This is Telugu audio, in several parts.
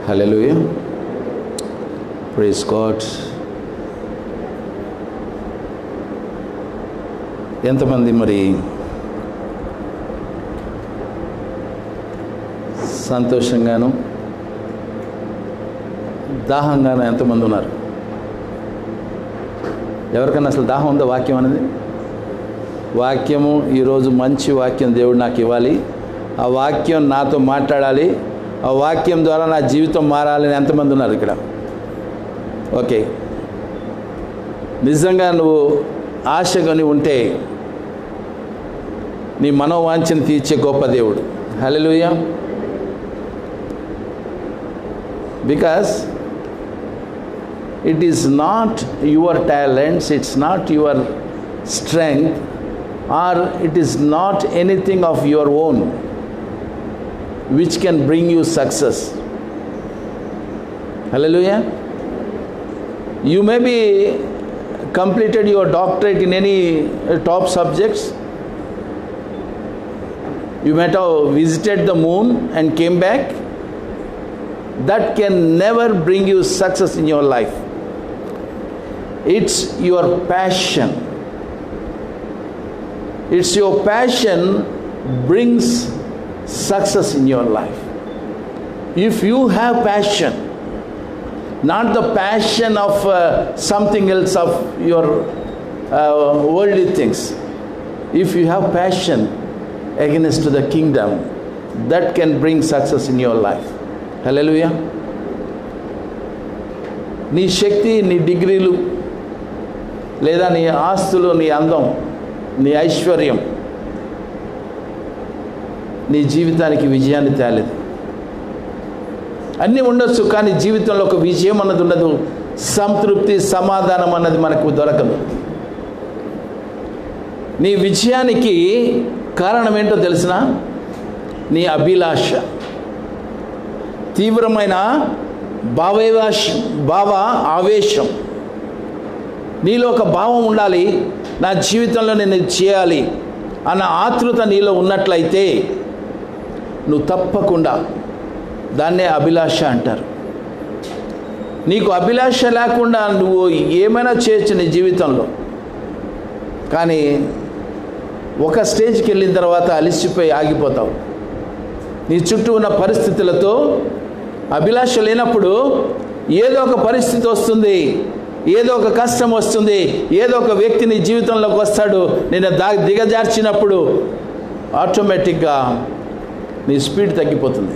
హల్లెలూయా, ప్రైజ్ గాడ్. ఎంతమంది మరి సంతోషంగాను దాహంగాను ఎంతమంది ఉన్నారు? ఎవరికైనా అసలు దాహం ఉందా వాక్యం అనేది? వాక్యము ఈరోజు మంచి వాక్యం దేవుడు నాకు ఇవ్వాలి, ఆ వాక్యం నాతో మాట్లాడాలి, ఆ వాక్యం ద్వారా నా జీవితం మారాలని ఎంతమంది ఉన్నారు ఇక్కడ? ఓకే, నిజంగా నువ్వు ఆశగని ఉంటే నీ మనోవాంఛను తీర్చే గొప్ప దేవుడు. Hallelujah. Because it is not your talents, it's not your strength, or it is not anything of your own which can bring you success. Hallelujah. You may be completed your doctorate in any top subjects. You might have visited the moon and came back. That can never bring you success in your life. It's your passion. It's your passion brings success in your life. If you have passion, not the passion of something else, of your worldly things. If you have passion against the kingdom, that can bring success in your life. హల్లెలూయా. నీ శక్తి, నీ డిగ్రీలు, లేదా నీ ఆస్తులు, నీ అందం, నీ ఐశ్వర్యం నీ జీవితానికి విజయాన్ని తేలేదు. అన్నీ ఉండొచ్చు, కానీ జీవితంలో ఒక విజయం అన్నది ఉండదు, సంతృప్తి, సమాధానం అన్నది మనకు దొరకదు. నీ విజయానికి కారణం ఏంటో తెలిసిన? నీ అభిలాష, తీవ్రమైన భావ ఆవేశం. నీలో ఒక భావం ఉండాలి, నా జీవితంలో నేను ఇది చేయాలి అన్న ఆతృత నీలో ఉన్నట్లయితే నువ్వు తప్పకుండా, దాన్నే అభిలాష అంటారు. నీకు అభిలాష లేకుండా నువ్వు ఏమైనా చేయొచ్చు నీ జీవితంలో, కానీ ఒక స్టేజ్కి వెళ్ళిన తర్వాత అలిసిపోయి ఆగిపోతావు. నీ చుట్టూ ఉన్న పరిస్థితులతో అభిలాష లేనప్పుడు ఏదో ఒక పరిస్థితి వస్తుంది, ఏదో ఒక కష్టం వస్తుంది, ఏదో ఒక వ్యక్తి నీ జీవితంలోకి వస్తాడు, నేను దిగజార్చినప్పుడు ఆటోమేటిక్గా నీ స్పీడ్ తగ్గిపోతుంది.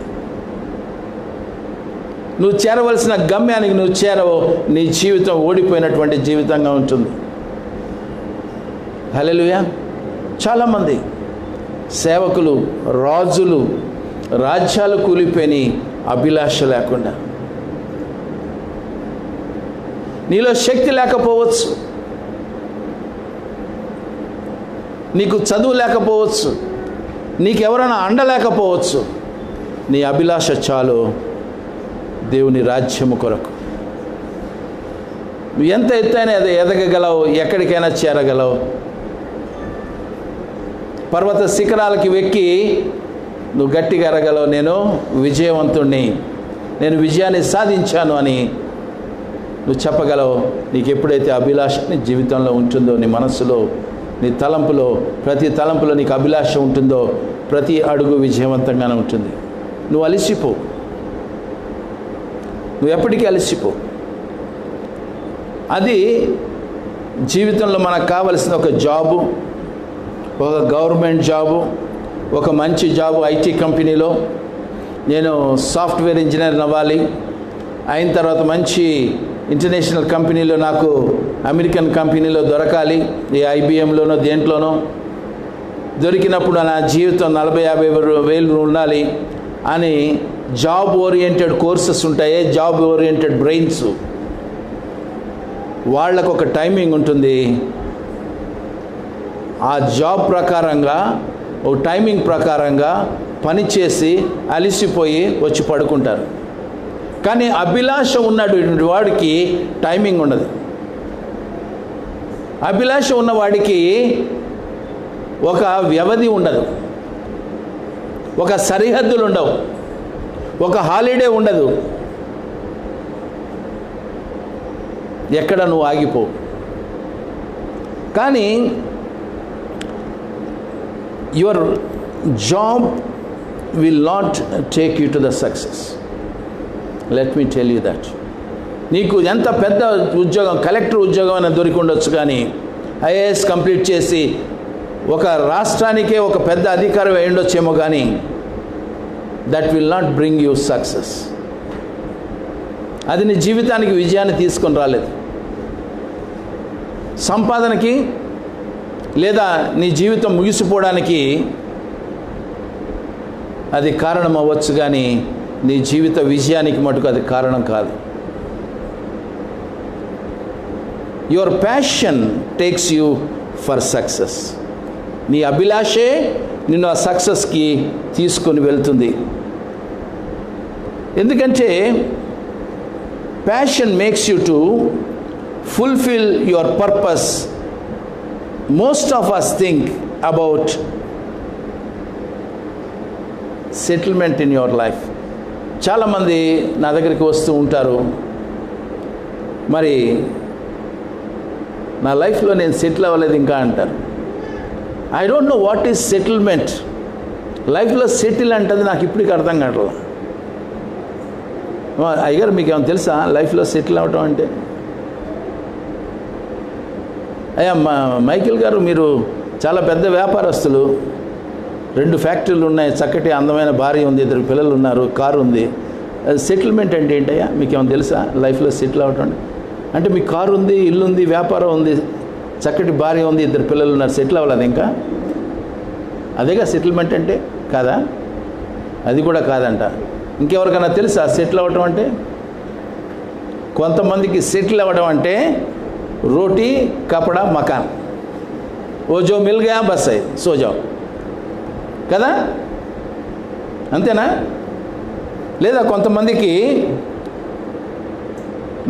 నువ్వు చేరవలసిన గమ్యానికి నువ్వు చేరవు, నీ జీవితం ఓడిపోయినటువంటి జీవితంగా ఉంటుంది. హల్లెలూయా. చాలామంది సేవకులు, రాజులు, రాజ్యాలు కూలిపోయి అభిలాష లేకుండా. నీలో శక్తి లేకపోవచ్చు, నీకు చదువు లేకపోవచ్చు, నీకెవరైనా అండలేకపోవచ్చు, నీ అభిలాష చాలు దేవుని రాజ్యము కొరకు. నువ్వు ఎంత ఎత్తైనా ఎదగగలవు, ఎక్కడికైనా చేరగలవు. పర్వత శిఖరాలకి వెక్కి నువ్వు గట్టిగా ఎరగలవు, నేను విజయవంతుణ్ణి, నేను విజయాన్ని సాధించాను అని నువ్వు చెప్పగలవు. నీకు ఎప్పుడైతే అభిలాష నీ జీవితంలో ఉంటుందో, నీ మనస్సులో, నీ తలంపులో, ప్రతి తలంపులో నీకు అభిలాష ఉంటుందో, ప్రతి అడుగు విజయవంతంగానే ఉంటుంది. నువ్వు అలసిపో, నువ్వు ఎప్పటికీ అలసిపో. అది జీవితంలో మనకు కావలసిన ఒక జాబు, ఒక గవర్నమెంట్ జాబు, ఒక మంచి జాబు. ఐటీ కంపెనీలో నేను సాఫ్ట్వేర్ ఇంజనీర్ అవ్వాలి, అయిన తర్వాత మంచి ఇంటర్నేషనల్ కంపెనీలో, నాకు అమెరికన్ కంపెనీలో దొరకాలి, ఈ ఐబిఎంలోనో దేంట్లోనో దొరికినప్పుడు నా జీవితం 40-50 వేలు ఉండాలి అని జాబ్ ఓరియంటెడ్ కోర్సెస్ ఉంటాయి, జాబ్ ఓరియంటెడ్ బ్రెయిన్స్. వాళ్ళకు ఒక టైమింగ్ ఉంటుంది, ఆ జాబ్ ప్రకారంగా, ఓ టైమింగ్ ప్రకారంగా పనిచేసి అలిసిపోయి వచ్చి పడుకుంటారు. కానీ అభిలాష ఉన్నటువంటి వాడికి టైమింగ్ ఉండదు. అభిలాష ఉన్నవాడికి ఒక వ్యవధి ఉండదు, ఒక సరిహద్దులు ఉండవు, ఒక హాలిడే ఉండదు, ఎక్కడ నువ్వు ఆగిపోవు. కానీ your job will not take you to the success. Let me tell you that. నీకు ఎంత పెద్ద ఉద్యోగం, కలెక్టర్ ఉద్యోగం అని దొరికి ఉండొచ్చు, కానీ ఐఏఎస్ కంప్లీట్ చేసి ఒక రాష్ట్రానికే ఒక పెద్ద అధికారం అయి ఉండొచ్చేమో, కానీ that will not bring you success. అది నీ జీవితానికి విజయాన్ని తీసుకొని రాలేదు. సంపాదనకి లేదా నీ జీవితం ముగిసిపోవడానికి అది కారణం అవ్వచ్చు, కానీ నీ జీవిత విజయానికి మటుకు అది కారణం కాదు. Your passion takes you for success. నీ అభిలాషే నిన్ను ఆ సక్సెస్కి తీసుకొని వెళ్తుంది. ఎందుకంటే passion makes you to fulfil your purpose. Most of us think about settlement in your life. చాలామంది నా దగ్గరికి వస్తూ ఉంటారు, మరి నా లైఫ్లో నేను సెటిల్ అవ్వలేదు ఇంకా అంటారు. I don't know what is settlement. లైఫ్లో సెటిల్ అంటది నాకు ఇప్పటికి అర్థం కావట్లేదు. అయ్యగారు మీకు ఏమైనా తెలుసా లైఫ్లో సెటిల్ అవ్వటం అంటే? అయ్యా మైకిల్ గారు, మీరు చాలా పెద్ద వ్యాపారస్తులు, 2 ఫ్యాక్టరీలు ఉన్నాయి, చక్కటి అందమైన భార్య ఉంది, 2 పిల్లలు ఉన్నారు, కారు ఉంది. సెటిల్మెంట్ అంటే ఏంటయ్యా మీకు ఏమైనా తెలుసా? లైఫ్లో సెటిల్ అవ్వటం అంటే మీకు కారు ఉంది, ఇల్లు ఉంది, వ్యాపారం ఉంది, చక్కటి భార్య ఉంది, 2 పిల్లలు ఉన్నారు, సెటిల్ అవ్వలేదు ఇంకా? అదేగా సెటిల్మెంట్ అంటే? కాదా? అది కూడా కాదంట. ఇంకెవరికైనా తెలుసా సెటిల్ అవ్వటం అంటే? కొంతమందికి సెటిల్ అవ్వడం అంటే రోటీ కపడా మకాన్, ఓ జో మిల్ గయా బస్ అయి సో జాओ కదా, అంతేనా? లేదా కొంతమందికి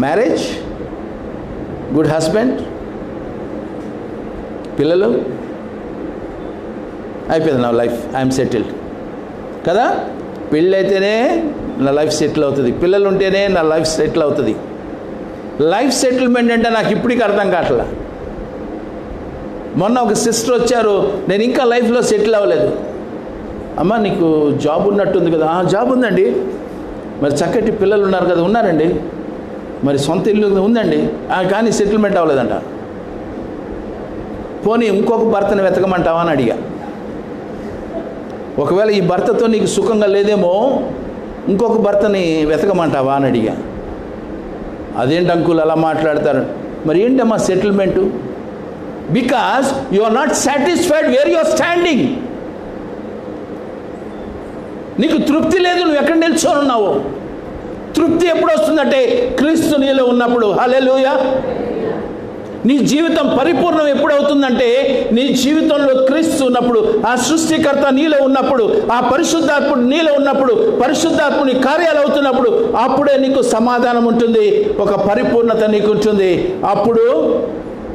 మ్యారేజ్, గుడ్ హస్బెండ్, పిల్లలు, అయిపోయింది, నా లైఫ్ ఐఎమ్ సెటిల్డ్ కదా. పెళ్ళి అయితేనే నా లైఫ్ సెటిల్ అవుతుంది, పిల్లలు ఉంటేనే నా లైఫ్ సెటిల్ అవుతుంది. లైఫ్ సెటిల్మెంట్ అంటే నాకు ఇప్పటికీ అర్థం కావట్లా. మొన్న ఒక సిస్టర్ వచ్చారు, నేను ఇంకా లైఫ్లో సెటిల్ అవ్వలేదు. అమ్మ నీకు జాబ్ ఉన్నట్టుంది కదా? జాబ్ ఉందండి. మరి చక్కటి పిల్లలు ఉన్నారు కదా? ఉన్నారండి. మరి సొంత ఇల్లు ఉందండి, కానీ సెటిల్మెంట్ అవ్వలేదంట. పోనీ ఇంకొక భర్తను వెతకమంటావా అని అడిగా. ఒకవేళ ఈ భర్తతో నీకు సుఖంగా లేదేమో, ఇంకొక భర్తని వెతకమంటావా అని అడిగా. అదేంటి అంకుల్ అలా మాట్లాడతారు? మరి ఏంటమ్మా settlement? Because you are not satisfied where you are standing. నీకు తృప్తి లేదు, నువ్వు ఎక్కడ నిల్చొని ఉన్నావు. తృప్తి ఎప్పుడు వస్తుందంటే క్రీస్తు నీలో ఉన్నప్పుడు. హల్లెలూయా. నీ జీవితం పరిపూర్ణం ఎప్పుడవుతుందంటే నీ జీవితంలో క్రీస్తు ఉన్నప్పుడు, ఆ సృష్టికర్త నీలో ఉన్నప్పుడు, ఆ పరిశుద్ధాత్ముడు నీలో ఉన్నప్పుడు, పరిశుద్ధాత్ముని కార్యాలు అవుతున్నప్పుడు, అప్పుడే నీకు సమాధానం ఉంటుంది, ఒక పరిపూర్ణత నీకు ఉంటుంది. అప్పుడు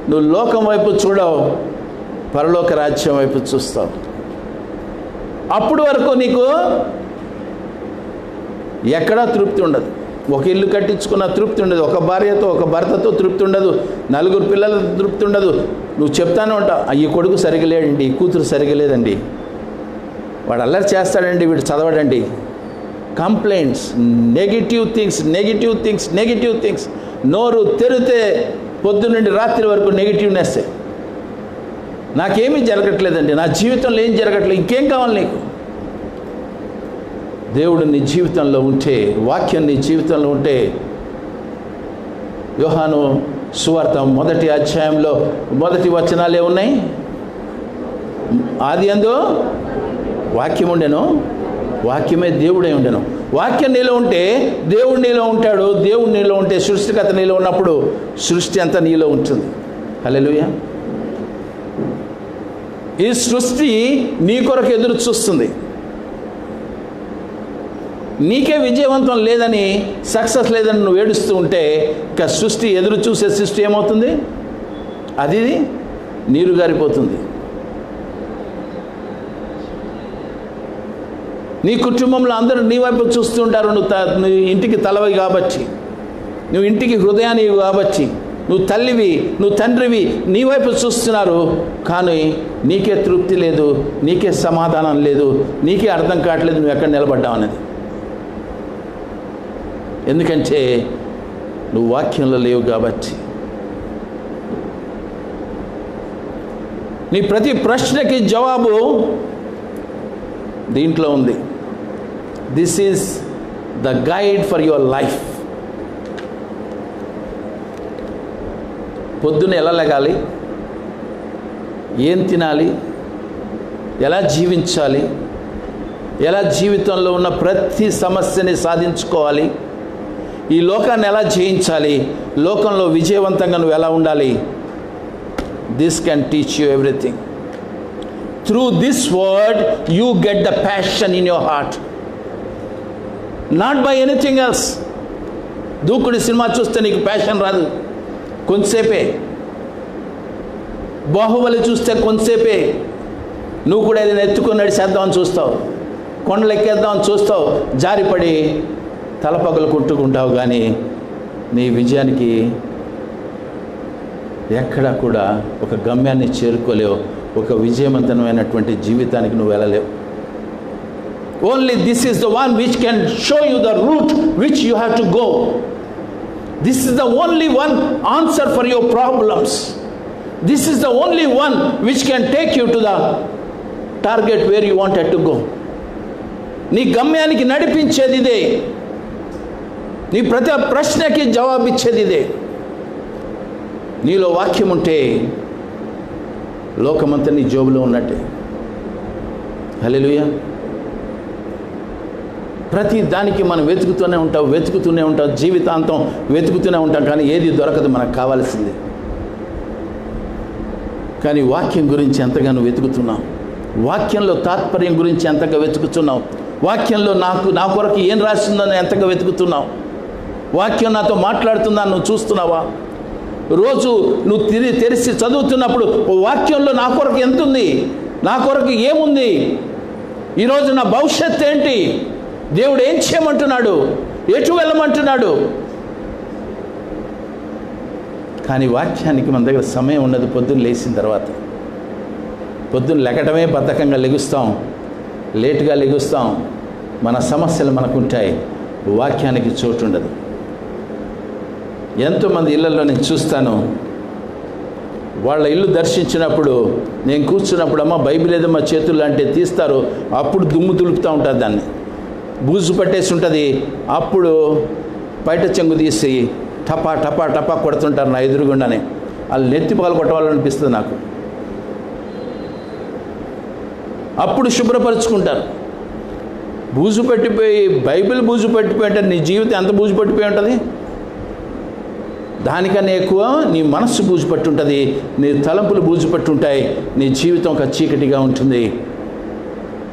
నువ్వు లోకం వైపు చూడవు, పరలోక రాజ్యం వైపు చూస్తావు. అప్పుడు వరకు నీకు ఎక్కడా తృప్తి ఉండదు. ఒక ఇల్లు కట్టించుకున్న తృప్తి ఉండదు, ఒక భార్యతో ఒక భర్తతో తృప్తి ఉండదు, 4 పిల్లలతో తృప్తి ఉండదు. నువ్వు చెప్తానే ఉంటావు, ఈ కొడుకు సరిగా లేడండి, ఈ కూతురు సరిగా లేదండి, వాడు అల్లరి చేస్తాడండి, వీడు చదవడండి. Complaints, negative things, negative things, negative things. నోరు తెరితే పొద్దున్నండి రాత్రి వరకు నెగిటివ్నెస్. నాకేమీ జరగట్లేదండి, నా జీవితంలో ఏం జరగట్లేదు, ఇంకేం కావాలి నీకు? దేవుడు నీ జీవితంలో ఉంటే, వాక్యం నీ జీవితంలో ఉంటే, యోహాను సువార్త 1వ అధ్యాయంలో 1 వచనాలే ఉన్నాయి. ఆదియందు వాక్యం ఉండెను, వాక్యమే దేవుడే ఉండెను. వాక్యం నీలో ఉంటే దేవుడు నీలో ఉంటాడు, దేవుడు నీలో ఉంటే సృష్టికర్త నీలో ఉన్నప్పుడు సృష్టి అంతా నీలో ఉంటుంది. హల్లెలూయా. ఈ సృష్టి నీ కొరకు ఎదురు చూస్తుంది. నీకే విజయవంతం లేదని, సక్సెస్ లేదని నువ్వు ఏడుస్తూ ఉంటే, ఇక సృష్టి ఎదురు చూసే సృష్టి ఏమవుతుంది? అది నీరు గారిపోతుంది. నీ కుటుంబంలో అందరూ నీ వైపు చూస్తూ ఉంటారు. నువ్వు ఇంటికి తలవి కాబట్టి, నువ్వు ఇంటికి హృదయాన్ని కాబట్టి, నువ్వు తల్లివి, నువ్వు తండ్రివి, నీ వైపు చూస్తున్నారు, కానీ నీకే తృప్తి లేదు, నీకే సమాధానం లేదు, నీకే అర్థం కావట్లేదు నువ్వు ఎక్కడ నిలబడ్డావు అనేది. ఎందుకంటే నువ్వు వాక్యంలో లేవు కాబట్టి. నీ ప్రతి ప్రశ్నకి జవాబు దీంట్లో ఉంది. This is the guide for your life. పొద్దున్న ఎలా లెగాలి, ఏం తినాలి, ఎలా జీవించాలి, ఎలా జీవితంలో ఉన్న ప్రతి సమస్యని సాధించుకోవాలి, ఈ లోకాన్ని ఎలా జయించాలి, లోకంలో విజయవంతంగా నువ్వు ఎలా ఉండాలి, this can teach you everything. Through this word you get the passion in your heart, not by anything else. దూకుడి సినిమా చూస్తే నీకు ప్యాషన్ రాదు, కొంతసేపే. బాహుబలి చూస్తే కొంతసేపే. నువ్వు కూడా ఏదైనా ఎత్తుకొని నడిచేద్దామని చూస్తావు, కొండలు ఎక్కేద్దామని చూస్తావు, జారిపడి తలపగలు కొట్టుకుంటావు, కానీ నీ విజయానికి ఎక్కడా కూడా ఒక గమ్యాన్ని చేరుకోలేవు, ఒక విజయవంతమైనటువంటి జీవితానికి నువ్వు వెళ్ళలేవు. Only this is the one which can show you the route which you have to go. This is the only one answer for your problems. This is the only one which can take you to the target where you wanted to go. నీ గమ్యానికి నడిపించేది ఇదే, నీ ప్రతి ప్రశ్నకి జవాబిచ్చేది ఇదే. నీలో వాక్యం ఉంటే లోకమంతా నీ జోబులో ఉన్నట్టే. హల్లెలూయా. ప్రతి దానికి మనం వెతుకుతూనే ఉంటాం, జీవితాంతం వెతుకుతూనే ఉంటాం, కానీ ఏది దొరకదు మనకు కావాల్సింది. కానీ వాక్యం గురించి ఎంతగానో వెతుకుతున్నాం, వాక్యంలో తాత్పర్యం గురించి ఎంతగా వెతుకుతున్నాం, వాక్యంలో నా కొరకు ఏం రాసిందని ఎంతగా వెతుకుతున్నావు, వాక్యం నాతో మాట్లాడుతుందని నువ్వు చూస్తున్నావా? రోజు నువ్వు తెరిచి చదువుతున్నప్పుడు వాక్యంలో నా కొరకు ఎంత ఉంది, నా కొరకు ఏముంది, ఈరోజు నా భవిష్యత్తు ఏంటి, దేవుడు ఏం చేయమంటున్నాడు, ఎటు వెళ్ళమంటున్నాడు. కానీ వాక్యానికి మన దగ్గర సమయం ఉన్నది. పొద్దున్న లేచిన తర్వాత, పొద్దున్న లెగటమే బద్ధకంగా లెగుస్తాం, లేటుగా లెగుస్తాం, మన సమస్యలు మనకుంటాయి, వాక్యానికి చోటు ఉండదు. ఎంతోమంది ఇళ్లలో నేను చూస్తాను, వాళ్ళ ఇల్లు దర్శించినప్పుడు నేను కూర్చున్నప్పుడు, అమ్మ బైబిల్ ఏదమ్మా చేతుల్లో అంటే తీస్తారు, అప్పుడు దుమ్ము దులుపుతూ ఉంటుంది, దాన్ని బూజు పట్టేసి ఉంటుంది, అప్పుడు బయట చెంగు తీసి టపా టపా టపా కొడుతుంటారు నా ఎదురుగుండానే. వాళ్ళు నెత్తి పాలు కొట్టవాలనిపిస్తుంది నాకు. అప్పుడు శుభ్రపరుచుకుంటారు. బూజు పట్టిపోయి, బైబిల్ బూజు పట్టిపోయి అంటే నీ జీవితం ఎంత బూజు పట్టిపోయి ఉంటుంది? దానికన్నా ఎక్కువ నీ మనస్సు బూజు పట్టి ఉంటుంది, నీ తలంపులు బూజు పట్టి ఉంటాయి, నీ జీవితం ఒక చీకటిగా ఉంటుంది,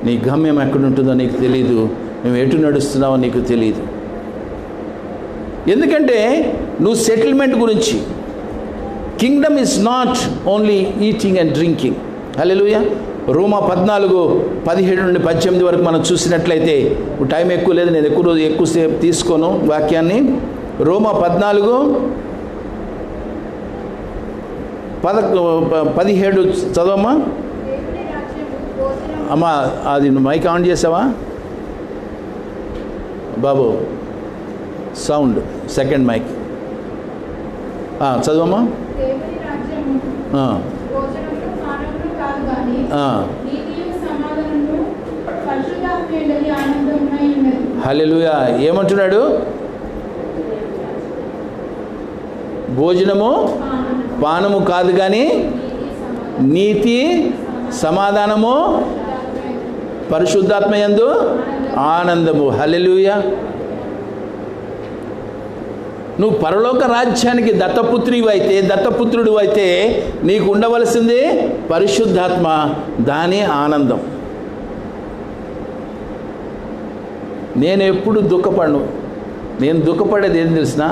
నీ గమ్యం ఎక్కడుంటుందో నీకు తెలియదు, నువ్వు ఎటు నడుస్తున్నావో నీకు తెలియదు. ఎందుకంటే నువ్వు సెటిల్మెంట్ గురించి, kingdom is not only eating and drinking. Hallelujah. రోమా 14:17 నుండి 18 వరకు మనం చూసినట్లయితే, టైం ఎక్కువ లేదు, నేను ఎక్కువసేపు తీసుకోను వాక్యాన్ని. రోమా 14:17 చదవమ్మా. అమ్మా అది మైక్ ఆన్ చేసావా బాబు? సౌండ్ సెకండ్ మైక్ చదవమ్మా. హల్లెలూయా. ఏమంటున్నాడు? భోజనము పానము కాదు కానీ నీతి సమాధానము పరిశుద్ధాత్మ యందు ఆనందము. హల్లెలూయా. నువ్వు పరలోక రాజ్యానికి దత్తపుత్రుడు అయితే నీకు ఉండవలసింది పరిశుద్ధాత్మ, దాని ఆనందం. నేను ఎప్పుడు దుఃఖపడను. నేను దుఃఖపడేది ఏం తెలిసిన,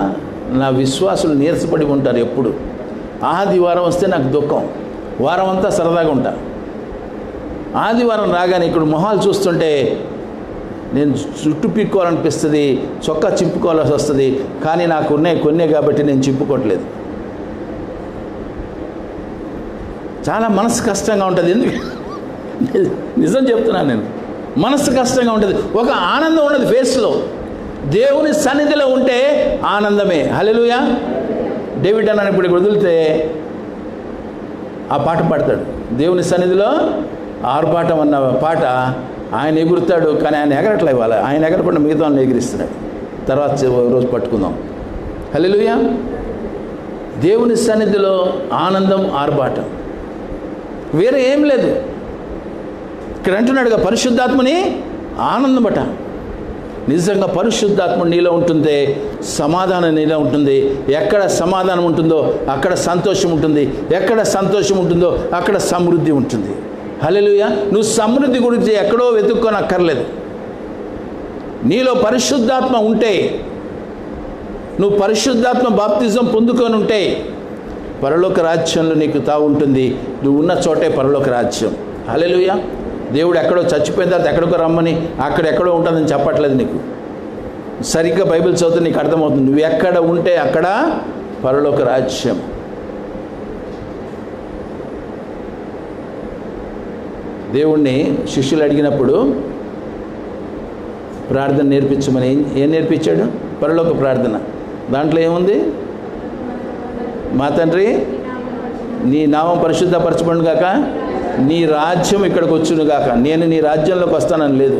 నా విశ్వాసులు నీరసపడి ఉంటారు. ఎప్పుడు ఆదివారం వస్తే నాకు దుఃఖం, వారం అంతా సరదాగా ఉంటా. ఆదివారం రాగానే ఇక్కడ మొహాలు చూస్తుంటే నేను చుట్టూ పీక్కోవాలనిపిస్తుంది, చొక్కా చింపుకోవాల్సి వస్తుంది. కానీ నాకు ఉన్నాయి కొన్నే కాబట్టి నేను చింపుకోవట్లేదు. చాలా మనసు కష్టంగా ఉంటుంది. ఎందుకు? నిజం చెప్తున్నాను నేను. మనసు కష్టంగా ఉంటుంది, ఒక ఆనందం ఉండదు ఫేస్లో. దేవుని సన్నిధిలో ఉంటే ఆనందమే. హల్లెలూయా. డేవిడ్ అన్నాను ఇప్పుడు వదిలితే ఆ పాట పాడతాడు. దేవుని సన్నిధిలో ఆర్భాటం అన్న పాట ఆయన ఎగురుతాడు, కానీ ఆయన ఎగరట్లే. ఇవాళ ఆయన ఎగరకుండా మిగతా వాళ్ళని ఎగిరిస్తున్నాడు. తర్వాత రోజు పట్టుకుందాం. హల్లెలూయా. దేవుని సన్నిధిలో ఆనందం, ఆర్భాటం, వేరే ఏం లేదు. ఇక్కడ అంటున్నాడుగా పరిశుద్ధాత్మని ఆనందమట. నిజంగా పరిశుద్ధాత్మ నీలో ఉంటుందే సమాధానం నీలో ఉంటుంది. ఎక్కడ సమాధానం ఉంటుందో అక్కడ సంతోషం ఉంటుంది, ఎక్కడ సంతోషం ఉంటుందో అక్కడ సమృద్ధి ఉంటుంది. హల్లెలూయా. నువ్వు సమృద్ధి గురించి ఎక్కడో వెతుక్కోనక్కర్లేదు. నీలో పరిశుద్ధాత్మ ఉంటే, నువ్వు పరిశుద్ధాత్మ బాప్తిజం పొందుకొని ఉంటే పరలోక రాజ్యంలో నీకు తావు ఉంటుంది. నువ్వు ఉన్న చోటే పరలోక రాజ్యం. హల్లెలూయా. దేవుడు ఎక్కడో చచ్చిపోయిన తర్వాత ఎక్కడికో రమ్మని అక్కడెక్కడో ఉంటుందని చెప్పట్లేదు నీకు. సరిగ్గా బైబిల్ చదివితే నీకు అర్థమవుతుంది. నువ్వు ఎక్కడ ఉంటే అక్కడ పరలోక రాజ్యం. దేవుణ్ణి శిష్యులు అడిగినప్పుడు ప్రార్థన నేర్పించమని ఏం నేర్పించాడు? పరలోక ప్రార్థన. దాంట్లో ఏముంది? మా తండ్రి నీ నామం పరిశుద్ధపరచబడును గాక, నీ రాజ్యం ఇక్కడికి వచ్చును గాక. నేను నీ రాజ్యంలోకి వస్తానని లేదు.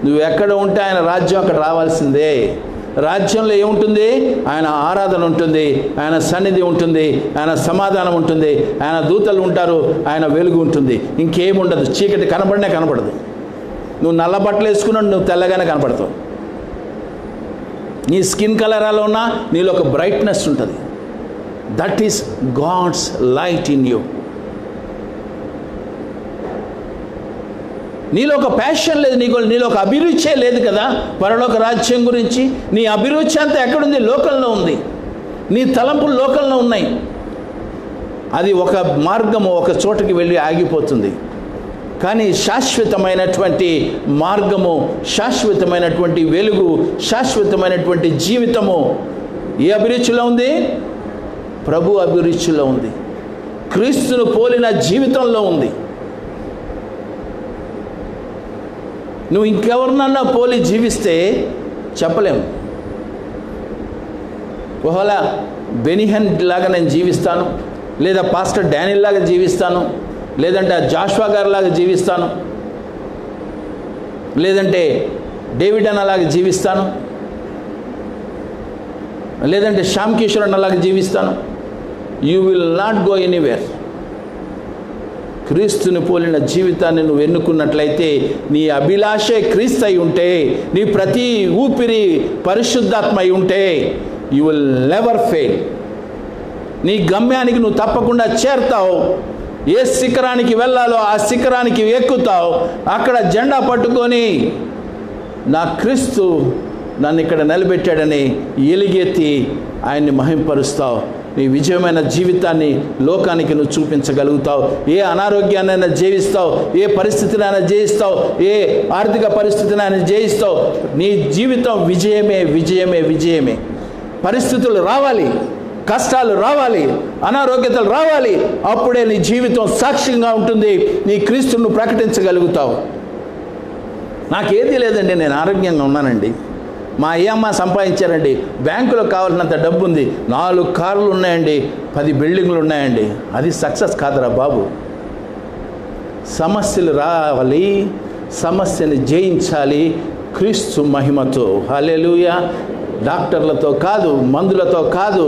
నువ్వు ఎక్కడ ఉంటే ఆయన రాజ్యం అక్కడ రావాల్సిందే. రాజ్యంలో ఏముంటుంది? ఆయన ఆరాధన ఉంటుంది, ఆయన సన్నిధి ఉంటుంది, ఆయన సమాధానం ఉంటుంది, ఆయన దూతలు ఉంటారు, ఆయన వెలుగు ఉంటుంది. ఇంకేముండదు. చీకటి కనబడనే కనపడదు. నువ్వు నల్ల బట్టలు వేసుకున్నావు, నువ్వు తెల్లగానే కనపడతావు. నీ స్కిన్ కలర్ అలా ఉన్నా నీలో ఒక బ్రైట్నెస్ ఉంటుంది. That is God's light in you. నీలో ఒక ప్యాషన్ లేదు, నీలో ఒక అభిరుచే లేదు కదా పరలోక రాజ్యం గురించి. నీ అభిరుచి అంతా ఎక్కడుంది? లోకంలో ఉంది. నీ తలంపులు లోకంలో ఉన్నాయి. అది ఒక మార్గము, ఒక చోటకి వెళ్ళి ఆగిపోతుంది. కానీ శాశ్వతమైనటువంటి మార్గము, శాశ్వతమైనటువంటి వెలుగు, శాశ్వతమైనటువంటి జీవితము ఏ అభిరుచిలో ఉంది? ప్రభు అభిరుచిలో ఉంది. క్రీస్తును పోలిన జీవితంలో ఉంది. నువ్వు ఇంకెవరినన్నా పోలి జీవిస్తే చెప్పలేము. ఒకవేళ బెనిహన్ లాగా నేను జీవిస్తాను, లేదా పాస్టర్ డానియల్ లాగా జీవిస్తాను, లేదంటే జాషువా గారిలాగా జీవిస్తాను, లేదంటే డేవిడ్ అన్నలాగా జీవిస్తాను, లేదంటే శ్యామ్ కిషోర్ అన్నలాగా జీవిస్తాను. You will not go anywhere. క్రీస్తుని పోలిన జీవితాన్ని నువ్వు ఎన్నుకున్నట్లయితే, నీ అభిలాషే క్రీస్తు అయి ఉంటే, నీ ప్రతి ఊపిరి పరిశుద్ధాత్మ అయి ఉంటే, యూ విల్ నెవర్ ఫెయిల్. నీ గమ్యానికి నువ్వు తప్పకుండా చేరుతావు. ఏ శిఖరానికి వెళ్ళాలో ఆ శిఖరానికి ఎక్కుతావు. అక్కడ జెండా పట్టుకొని నా క్రీస్తు నన్ను ఇక్కడ నిలబెట్టాడని ఎలుగెత్తి ఆయన్ని మహింపరుస్తావు. నీ విజయమైన జీవితాన్ని లోకానికి నువ్వు చూపించగలుగుతావు. ఏ అనారోగ్యాన్నైనా జయిస్తావు, ఏ పరిస్థితినైనా జయిస్తావు, ఏ ఆర్థిక పరిస్థితినైనా జయిస్తావు. నీ జీవితం విజయమే, విజయమే, విజయమే. పరిస్థితులు రావాలి, కష్టాలు రావాలి, అనారోగ్యతలు రావాలి. అప్పుడే నీ జీవితం సాక్ష్యంగా ఉంటుంది. నీ క్రీస్తును ప్రకటించగలుగుతావు. నాకేదీ లేదండి, నేను ఆరోగ్యంగా ఉన్నానండి, మా అయ్యమ్మ సంపాదించారండి, బ్యాంకులో కావాల్సినంత డబ్బు ఉంది, 4 కార్లు ఉన్నాయండి, 10 బిల్డింగ్లు ఉన్నాయండి. అది సక్సెస్ కాదురా బాబు. సమస్యలు రావాలి, సమస్యని జయించాలి క్రీస్తు మహిమతో. హల్లెలూయా. డాక్టర్లతో కాదు, మందులతో కాదు,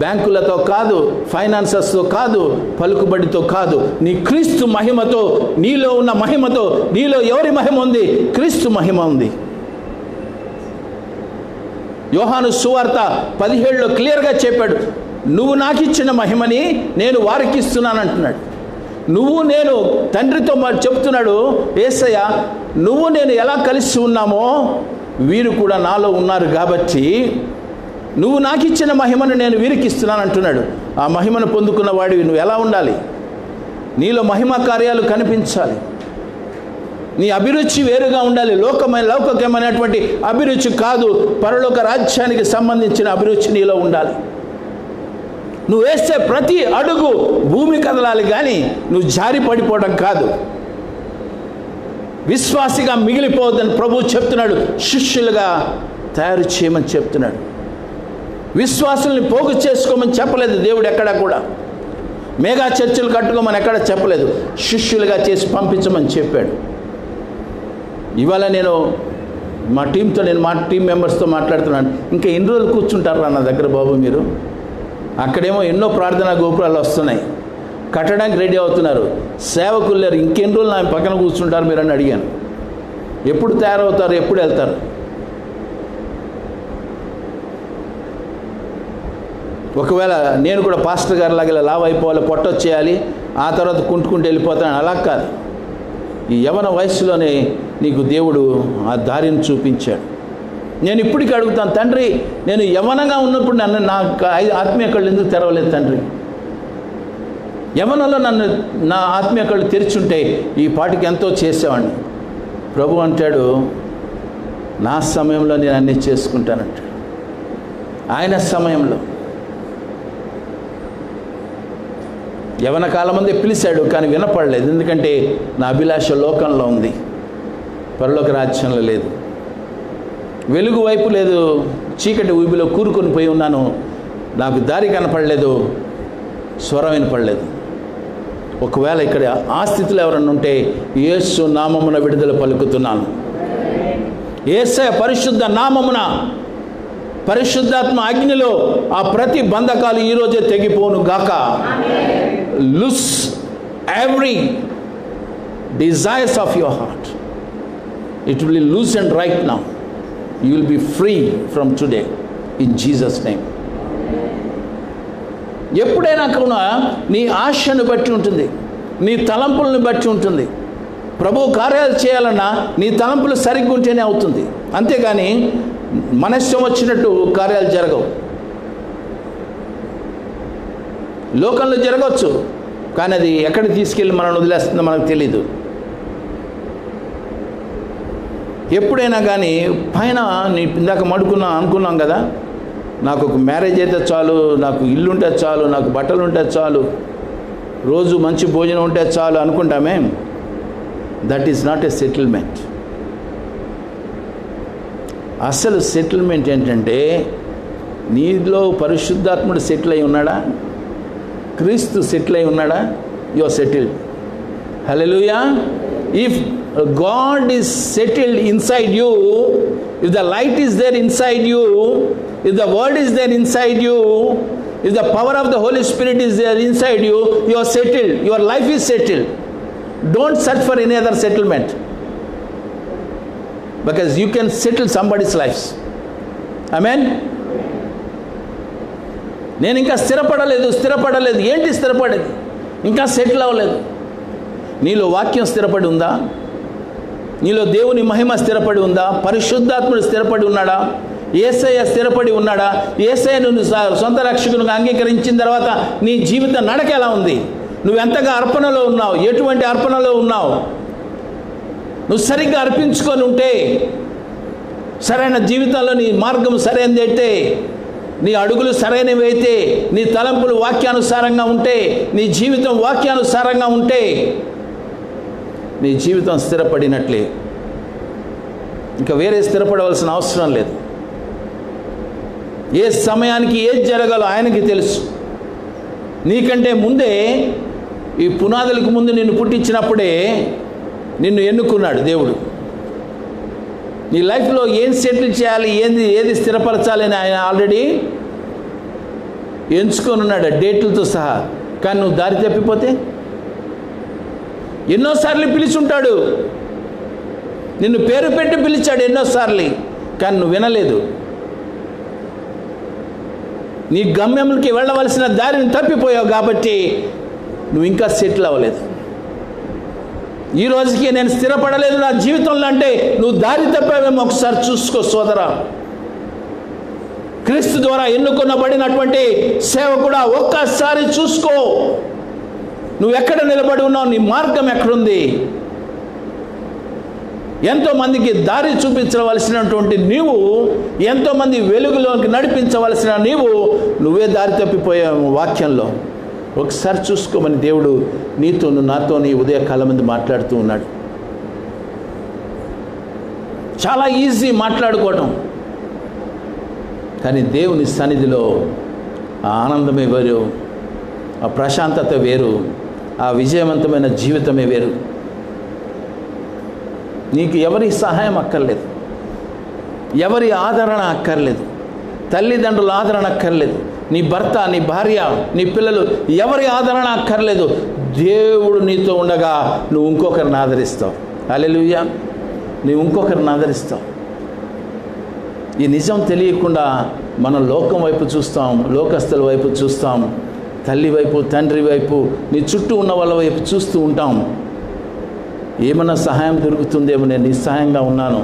బ్యాంకులతో కాదు, ఫైనాన్సర్స్తో కాదు, పలుకుబడితో కాదు, నీ క్రీస్తు మహిమతో, నీలో ఉన్న మహిమతో. నీలో ఎవరి మహిమ ఉంది? క్రీస్తు మహిమ ఉంది. యోహాను సువార్త 17లో క్లియర్గా చెప్పాడు, నువ్వు నాకు ఇచ్చిన మహిమని నేను వారికి ఇస్తున్నాను అంటున్నాడు. నువ్వు నేను తండ్రితో చెప్తున్నాడు యేసయ్య, నువ్వు నేను ఎలా కలిసి ఉన్నామో వీరు కూడా నాలో ఉన్నారు కాబట్టి నువ్వు నాకు ఇచ్చిన మహిమను నేను వీరికి ఇస్తున్నాను అంటున్నాడు. ఆ మహిమను పొందుకున్న వాడివి నువ్వు ఎలా ఉండాలి? నీలో మహిమ కార్యాలు కనిపించాలి. నీ అభిరుచి వేరుగా ఉండాలి. లౌకికమైనటువంటి అభిరుచి కాదు, పరలోక రాజ్యానికి సంబంధించిన అభిరుచి నీలో ఉండాలి. నువ్వు వేసే ప్రతి అడుగు భూమి కదలాలి కానీ నువ్వు జారి పడిపోవడం కాదు. విశ్వాసిగా మిగిలిపోవద్దని ప్రభువు చెప్తున్నాడు. శిష్యులుగా తయారు చేయమని చెప్తున్నాడు. విశ్వాసుల్ని పోగు చేసుకోమని చెప్పలేదు దేవుడు ఎక్కడా కూడా. మేఘా చర్చలు కట్టుకోమని ఎక్కడ చెప్పలేదు. శిష్యులుగా చేసి పంపించమని చెప్పాడు. ఇవాళ నేను మా టీం మెంబర్స్తో మాట్లాడుతున్నాను. ఇంకా ఎన్ని రోజులు కూర్చుంటారా నా దగ్గర బాబు మీరు? అక్కడేమో ఎన్నో ప్రార్థనా గోపురాలు వస్తున్నాయి, కట్టడానికి రెడీ అవుతున్నారు, సేవకులు లేరు, ఇంకెన్ని రోజులు నా పక్కన కూర్చుంటారు మీరు అని అడిగాను. ఎప్పుడు తయారవుతారు, ఎప్పుడు వెళ్తారు? ఒకవేళ నేను కూడా పాస్టర్ గారి లాగా లావ్ అయిపోవాలి, పొట్టొచ్చేయాలి, ఆ తర్వాత కుంటుకుంటూ వెళ్ళిపోతాను, అలా కాదు. ఈ యవన వయసులోనే నీకు దేవుడు ఆ దారిని చూపించాడు. నేను ఇప్పటికీ అడుగుతాను, తండ్రి నేను యవనంగా ఉన్నప్పుడు నన్ను నా ఆత్మీయ కళ్ళు ఎందుకు తెరవలేదు తండ్రి? యవనంలో నా ఆత్మీయ కళ్ళు తెరిచుంటే ఈ పాటికి ఎంతో చేసేవాడిని. ప్రభు అంటాడు, నా సమయంలో నేను అన్నీ చేసుకుంటానంటాడు. ఆయన సమయంలో. యవన కాలం ముందే పిలిచాడు కానీ వినపడలేదు. ఎందుకంటే నా అభిలాష లోకంలో ఉంది, పరలోక రాజ్యంలో లేదు. వెలుగు వైపు లేదు, చీకటి ఊబిలో కూరుకొని పోయి ఉన్నాను, నాకు దారి కనపడలేదు, స్వరం వినపడలేదు. ఒకవేళ ఇక్కడ ఆ స్థితిలో ఎవరన్నా ఉంటే యేసు నామమున విడుదల పలుకుతున్నాను. యేసయ్య పరిశుద్ధ నామమున, పరిశుద్ధాత్మ అగ్నిలో ఆ ప్రతి బంధకాలు ఈరోజే తెగిపోను గాక. Loose every desires of your heart. It will be loosened right now. You will be free from today in Jesus name. ఎప్పుడైనా కూడా నీ ఆశను బట్టి ఉంటుంది, నీ తలంపులను బట్టి ఉంటుంది. ప్రభు కార్యాలు చేయాలన్నా నీ తలంపులు సరిగ్గా ఉంటేనే అవుతుంది. అంతేగాని మనస్సం వచ్చినట్టు కార్యాలు జరగవు. లోకంలో జరగవచ్చు కానీ అది ఎక్కడికి తీసుకెళ్ళి మనల్ని వదిలేస్తుందో మనకు తెలీదు. ఎప్పుడైనా కానీ పైన నీ ఇందాక అనుకున్నాం కదా, నాకు ఒక మ్యారేజ్ అయితే చాలు, నాకు ఇల్లు ఉంటే చాలు, నాకు బట్టలు ఉంటే చాలు, రోజు మంచి భోజనం ఉంటే చాలు అనుకుంటామే. That is not a settlement. అసలు సెటిల్మెంట్ ఏంటంటే నీలో పరిశుద్ధాత్ముడు సెటిల్ అయి ఉన్నాడా, క్రీస్తు సెటిల్ అయి ఉన్నాడా, you are settled. Hallelujah. If God is settled inside you, if the light is there inside you, if the word is there inside you, if the power of the Holy Spirit is there inside you, you are settled. Your life is settled. Don't search for any other settlement, because you can settle somebody's lives. Amen. నేను ఇంకా స్థిరపడలేదు. ఏంటి స్థిరపడేది? ఇంకా సెటిల్ అవ్వలేదు. నీలో వాక్యం స్థిరపడి ఉందా? నీలో దేవుని మహిమ స్థిరపడి ఉందా? పరిశుద్ధాత్ముడు స్థిరపడి ఉన్నాడా? యేసయ్య స్థిరపడి ఉన్నాడా? యేసయ్యను సొంత రక్షకునిగా అంగీకరించిన తర్వాత నీ జీవిత నడక ఎలా ఉంది? నువ్వు ఎంతగా అర్పణలో ఉన్నావు? ఎటువంటి అర్పణలో ఉన్నావు? నువ్వు సరిగ్గా అర్పించుకొని ఉంటే, సరైన జీవితంలో నీ మార్గం సరైనది అయితే, నీ అడుగులు సరైనవి అయితే, నీ తలంపులు వాక్యానుసారంగా ఉంటే, నీ జీవితం వాక్యానుసారంగా ఉంటే నీ జీవితం స్థిరపడినట్లే. ఇంకా వేరే స్థిరపడవలసిన అవసరం లేదు. ఏ సమయానికి ఏది జరగాలో ఆయనకి తెలుసు. నీకంటే ముందే, ఈ పునాదులకు ముందు నిన్ను పుట్టించినప్పుడే నిన్ను ఎన్నుకున్నాడు దేవుడు. నీ లైఫ్లో ఏం సెటిల్ చేయాలి, ఏది స్థిరపరచాలి అని ఆయన ఆల్రెడీ ఎంచుకొని ఉన్నాడు డేట్లతో సహా. కానీ నువ్వు దారి తప్పిపోతే, ఎన్నోసార్లు పిలిచుంటాడు, నిన్ను పేరు పెట్టి పిలిచాడు ఎన్నోసార్లు, కానీ నువ్వు వినలేదు. నీ గమ్యంకి వెళ్ళవలసిన దారిని తప్పిపోయావు కాబట్టి నువ్వు ఇంకా సెటిల్ అవ్వలేదు. ఈ రోజుకి నేను స్థిరపడలేదు నా జీవితంలో అంటే నువ్వు దారి తప్పావేమో ఒకసారి చూసుకో సోదరా. క్రీస్తు ద్వారా ఎన్నుకొనబడినటువంటి సేవకుడా, ఒక్కసారి చూసుకో. నువ్వు ఎక్కడ నిలబడి ఉన్నావు? నీ మార్గం ఎక్కడుంది? ఎంతోమందికి దారి చూపించవలసినటువంటి నీవు, ఎంతోమంది వెలుగులోకి నడిపించవలసిన నువ్వే దారి తప్పిపోయావు. వాక్యంలో ఒకసారి చూసుకోమని దేవుడు నీతోను నాతోని ఉదయకాలం మంది మాట్లాడుతూ ఉన్నాడు. చాలా ఈజీ మాట్లాడుకోవటం, కానీ దేవుని సన్నిధిలో ఆ ఆనందమే వేరు, ఆ ప్రశాంతత వేరు, ఆ విజయవంతమైన జీవితమే వేరు. నీకు ఎవరి సహాయం అక్కర్లేదు, ఎవరి ఆదరణ అక్కర్లేదు, తల్లిదండ్రుల ఆదరణ అక్కర్లేదు, నీ భర్త, నీ భార్య, నీ పిల్లలు ఎవరి ఆదరణ అక్కర్లేదు. దేవుడు నీతో ఉండగా నువ్వు ఇంకొకరిని ఆదరిస్తావు. హల్లెలూయా. నువ్వు ఇంకొకరిని ఆదరిస్తావు. ఈ నిజం తెలియకుండా మనం లోకం వైపు చూస్తాం, లోకస్తుల వైపు చూస్తాం, తల్లి వైపు, తండ్రి వైపు, నీ చుట్టూ ఉన్న వాళ్ళ వైపు చూస్తూ ఉంటాం. ఏమన్నా సహాయం దొరుకుతుందేమో, నేను నిస్సహాయంగా ఉన్నాను,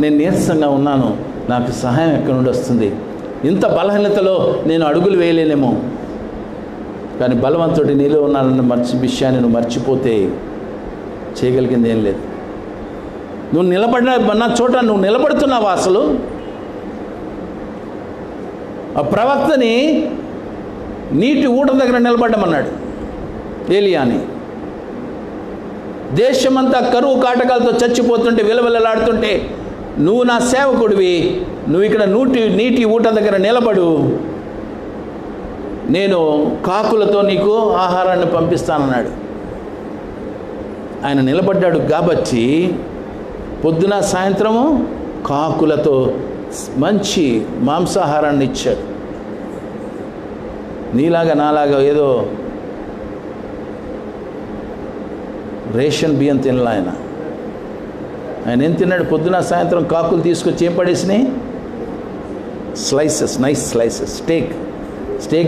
నేను నీరసంగా ఉన్నాను, నాకు సహాయం ఎక్కడి నుండి వస్తుంది, ఇంత బలహీనతలో నేను అడుగులు వేయలేనేమో. కానీ బలవంతుడి నీలో ఉన్నానన్న విషయాన్ని నువ్వు మర్చిపోతే చేయగలిగింది ఏం లేదు. నువ్వు నిలబడిన చోట నువ్వు నిలబడుతున్నావా? అసలు ఆ ప్రవక్తని నీటి ఊట దగ్గర నిలబడ్డమన్నాడు ఏలియాని. దేశమంతా కరువు కాటకాలతో చచ్చిపోతుంటే, విలవిలలాడుతుంటే, నువ్వు నా సేవకుడివి, నువ్వు ఇక్కడ నీటి ఊట దగ్గర నిలబడు, నేను కాకులతో నీకు ఆహారాన్ని పంపిస్తానన్నాడు. ఆయన నిలబడ్డాడు కాబట్టి పొద్దున సాయంత్రము కాకులతో మంచి మాంసాహారాన్ని ఇచ్చాడు. నీలాగా నాలాగా ఏదో రేషన్ బియ్యం తినలా ఆయన ఏం తిన్నాడు? పొద్దున సాయంత్రం కాకులు తీసుకొచ్చి ఏం పడేసినాయి? Slices, nice slices, steak.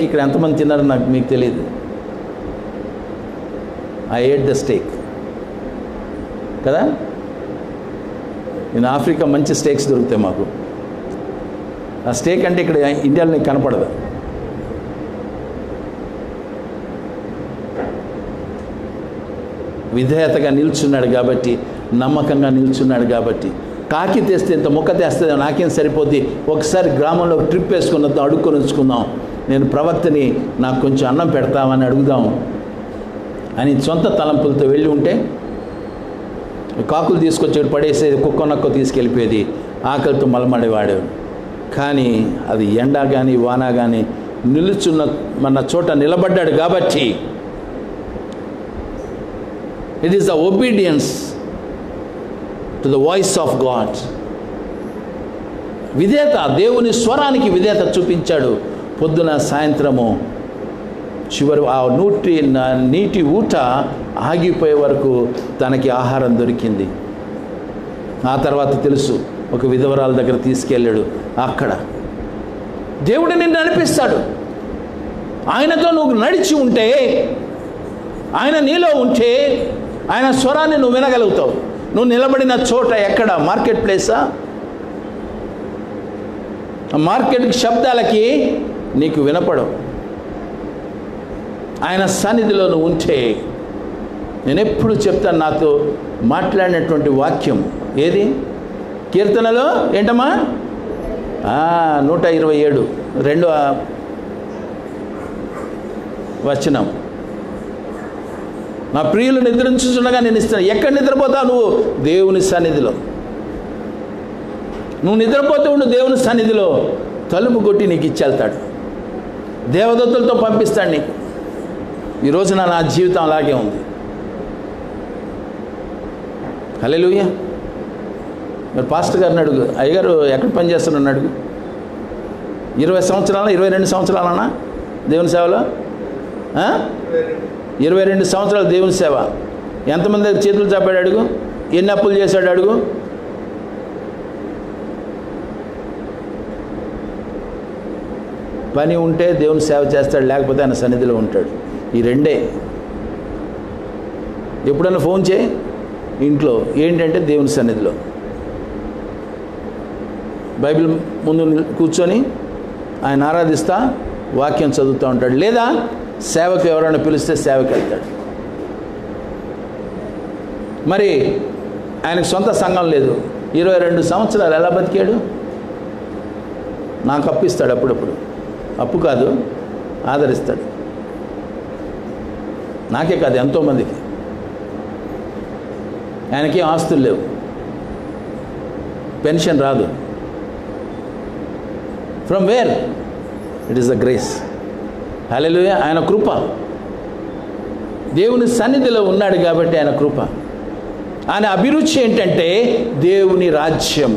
ఇక్కడ ఎంతమంది తిన్నారో మీకు తెలియదు. ఐ ఏట్ ద స్టేక్ కదా. నేను ఆఫ్రికా మంచి స్టేక్స్ దొరుకుతాయి మాకు. ఆ స్టేక్ అంటే ఇక్కడ ఇండియాలో నీకు కనపడదు. విధేయతగా నిల్చున్నాడు కాబట్టి, నమ్మకంగా నిల్చున్నాడు కాబట్టి. కాకి తెస్తే ఇంత ముక్క తెస్తుంది, నాకేం సరిపోద్ది, ఒకసారి గ్రామంలో ట్రిప్ వేసుకున్న అడుక్కొని ఉంచుకుందాం, నేను ప్రవక్తని, నాకు కొంచెం అన్నం పెడతామని అడుగుదాం అని సొంత తలంపులతో వెళ్ళి ఉంటే కాకులు తీసుకొచ్చి పడేసేది, కుక్క నక్క తీసుకెళ్ళిపోయేది, ఆకలితో మలమడేవాడు. కానీ అది ఎండ కానీ వాన కానీ మన చోట నిలబడ్డాడు కాబట్టి, it is the obedience to the voice of God. విధేయత, దేవుని స్వరానికి విధేయత చూపించాడు. పొద్దున సాయంత్రము చివరి ఆ నీటి ఊట ఆగిపోయే వరకు తనకి ఆహారం దొరికింది. ఆ తర్వాత తెలుసు, ఒక విధవరాల దగ్గర తీసుకెళ్ళాడు. అక్కడ దేవుడు నిన్ను నడిపిస్తాడు. ఆయనతో నువ్వు నడిచి ఉంటే, ఆయన నీలో ఉంటే, ఆయన స్వరాన్ని నువ్వు వినగలుగుతావు. నువ్వు నిలబడిన చోట ఎక్కడ? మార్కెట్ ప్లేసా? మార్కెట్ శబ్దాలకి నీకు వినపడవు. ఆయన సన్నిధిలో నువ్వు ఉంటే, నేను ఎప్పుడు చెప్తాను, నాతో మాట్లాడినటువంటి వాక్యం ఏది? కీర్తనలో ఏంటమ్మా? 127 2వ వచనం. నా ప్రియులు నిద్రించుచుండగా నేను ఇస్తాను. ఎక్కడ నిద్రపోతావు నువ్వు? దేవుని సన్నిధిలో. నువ్వు నిద్రపోతూ ఉండు దేవుని సన్నిధిలో, తలుపు కొట్టి నీకు ఇచ్చేళ్తాడు. దేవదత్తులతో పంపిస్తాడు నీకు. ఈ రోజున నా జీవితం అలాగే ఉంది. హల్లెలూయా. మరి పాస్టర్ గారిని అడుగు, అయ్యగారు ఎక్కడ పనిచేస్తున్నాను అడుగు. 20 సంవత్సరాల 22 సంవత్సరాలన్నా దేవుని సేవలో? 22 సంవత్సరాలు దేవుని సేవ. ఎంతమంది దగ్గర చేతులు చాపాడు అడుగు. ఎన్ని అప్పులు చేశాడు అడుగు. పని ఉంటే దేవుని సేవ చేస్తాడు, లేకపోతే ఆయన సన్నిధిలో ఉంటాడు. ఈ రెండే. ఎప్పుడైనా ఫోన్ చేయి ఇంట్లో, ఏంటంటే దేవుని సన్నిధిలో బైబిల్ ముందు కూర్చొని ఆయన ఆరాధిస్తా, వాక్యం చదువుతూ ఉంటాడు. లేదా సేవకు ఎవరైనా పిలిస్తే సేవకి వెళ్తాడు. మరి ఆయనకు సొంత సంఘం లేదు. 22 సంవత్సరాలు ఎలా బతికాడు? నాకు అప్పు ఇస్తాడు అప్పుడప్పుడు. అప్పు కాదు, ఆదరిస్తాడు. నాకే కాదు, ఎంతోమందికి. ఆయనకి ఆస్తులు లేవు, పెన్షన్ రాదు. From where? It is the grace. Hallelujah. ఆయన కృప. దేవుని సన్నిధిలో ఉన్నాడు కాబట్టి ఆయన కృప. ఆయన అభిరుచి ఏంటంటే దేవుని రాజ్యం.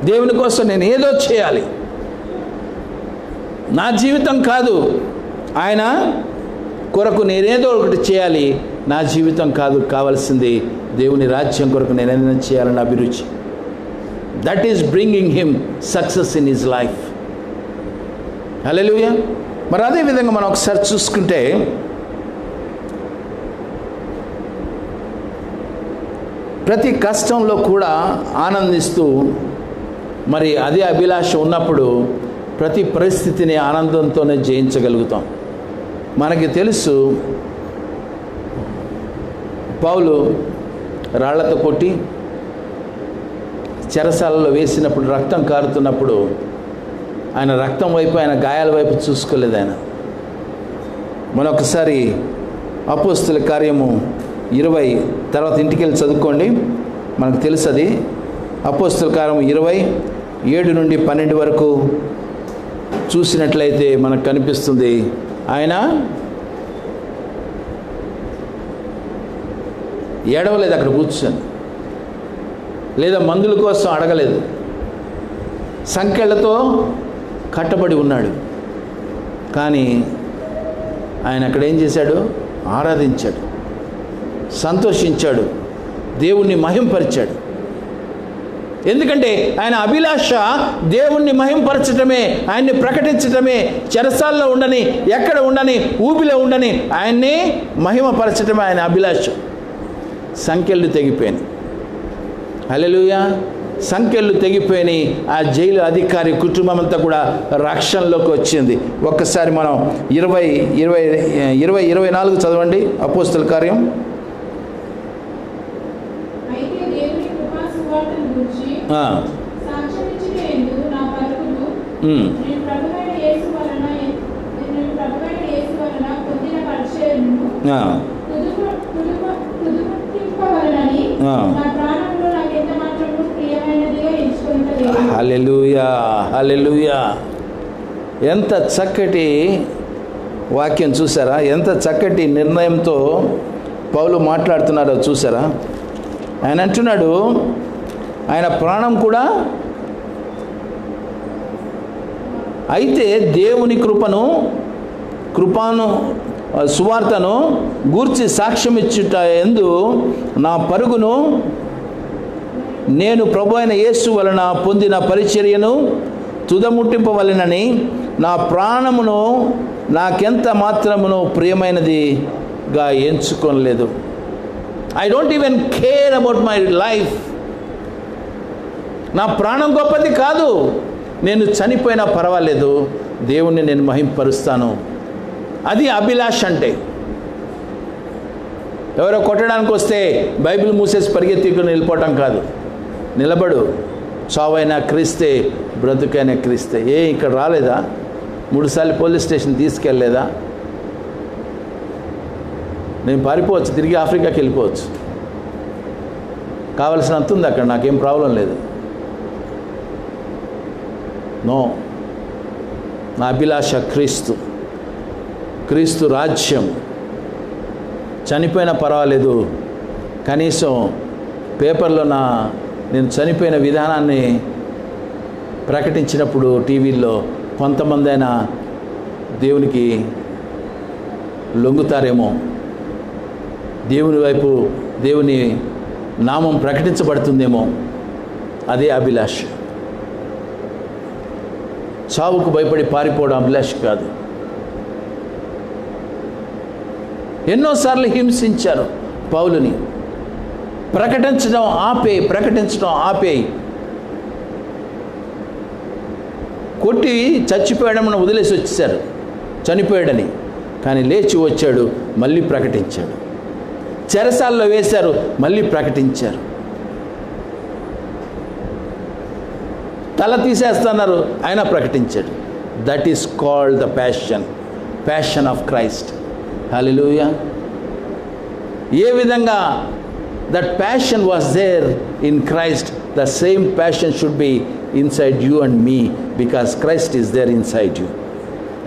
దేవుని కోసం నేను ఏదో చేయాలి, నా జీవితం కాదు, ఆయన కొరకు నేనేదో ఒకటి చేయాలి. నా జీవితం కాదు, కావాల్సింది దేవుని రాజ్యం కొరకు నేను ఏదైనా చేయాలని అభిరుచి. That is bringing him success in his life. Hallelujah. మరి అదేవిధంగా మనం ఒకసారి చూసుకుంటే ప్రతి కష్టంలో కూడా ఆనందిస్తూ, మరి అదే అభిలాష ఉన్నప్పుడు ప్రతి పరిస్థితిని ఆనందంతోనే జయించగలుగుతాం. మనకి తెలుసు, పౌలు రాళ్లతో కొట్టి చెరసాలలో వేసినప్పుడు, రక్తం కారుతున్నప్పుడు ఆయన రక్తం వైపు, ఆయన గాయాల వైపు చూసుకోలేదు ఆయన. మనొకసారి అపోస్తుల కార్యము 20 తర్వాత ఇంటికి వెళ్ళి చదువుకోండి, మనకు తెలుసు అది. అపోస్తుల కార్యము 20 7 నుండి 12 వరకు చూసినట్లయితే మనకు కనిపిస్తుంది. ఆయన ఏడవలేదు అక్కడ కూర్చొని, లేదా మందుల కోసం అడగలేదు. సంకెళ్లతో కట్టబడి ఉన్నాడు. కానీ ఆయన అక్కడ ఏం చేశాడు? ఆరాధించాడు, సంతోషించాడు, దేవుణ్ణి మహింపరిచాడు. ఎందుకంటే ఆయన అభిలాష దేవుణ్ణి మహింపరచటమే, ఆయన్ని ప్రకటించటమే. చెరసాల్లో ఉండని, ఎక్కడ ఉండని, ఊపిలో ఉండని ఆయన్ని మహిమపరచటమే ఆయన అభిలాష. సంకెళ్ళు తెగిపోయాయి. హల్లెలూయా. సంకెళ్ళు తెగిపోయినాయి. ఆ జైలు అధికారి కుటుంబం అంతా కూడా రక్షణలోకి వచ్చింది. ఒక్కసారి మనం 24 చదవండి. అపోస్తుల కార్యం. హల్లెలూయా, హల్లెలూయా. ఎంత చక్కటి వాక్యం చూసారా? ఎంత చక్కటి నిర్ణయంతో పౌలు మాట్లాడుతున్నారో చూసారా? ఆయన అంటున్నాడు, ఆయన ప్రాణం కూడా అయితే దేవుని కృపను సువార్తను గూర్చి సాక్ష్యం ఇచ్చుట యందు నా పరుగును నేను ప్రభు అయిన యేసు వలన పొందిన పరిచర్యను తుదముట్టింపవలెనని నా ప్రాణమును నాకెంత మాత్రమును ప్రియమైనదిగా ఎంచుకోలేదు. I don't even care about my life. నా ప్రాణం గొప్పది కాదు, నేను చనిపోయినా పర్వాలేదు, దేవుణ్ణి నేను మహింపరుస్తాను. అది అభిలాష అంటే. ఎవరో కొట్టడానికి వస్తే బైబిల్ మూసేసి పరిగెత్తుకుని వెళ్ళిపోవటం కాదు. నిలబడు, చావైనా క్రీస్తే, బ్రతుకైనా క్రీస్తే. ఇక్కడ రాలేదా? 3 సార్లు పోలీస్ స్టేషన్ తీసుకెళ్ళలేదా? నేను పారిపోవచ్చు, తిరిగి ఆఫ్రికాకి వెళ్ళిపోవచ్చు, కావలసినంత ఉంది అక్కడ, నాకేం ప్రాబ్లం లేదు. నో, నా అభిలాష క్రీస్తు రాజ్యం. చనిపోయినా పర్వాలేదు, కనీసం పేపర్లో నేను చనిపోయిన విధానాన్ని ప్రకటించినప్పుడు టీవీల్లో కొంతమంది అయినా దేవునికి లొంగుతారేమో, దేవుని వైపు దేవుని నామం ప్రకటించబడుతుందేమో. అదే అభిలాష. చావుకు భయపడి పారిపోవడం అభిలాష కాదు. ఎన్నోసార్లు హింసించారు పౌలుని. ప్రకటించడం ఆపేయి. కొట్టి చచ్చిపోయాడమని వదిలేసి వచ్చేసారు, చనిపోయాడని. కానీ లేచి వచ్చాడు, మళ్ళీ ప్రకటించాడు. చెరసాల్లో వేశారు, మళ్ళీ ప్రకటించారు. తల తీసేస్తున్నారు, ఆయన ప్రకటించాడు. That is called the passion of Christ. Hallelujah. ఏ విధంగా that passion was there in Christ, the same passion should be inside you and me, because Christ is there inside you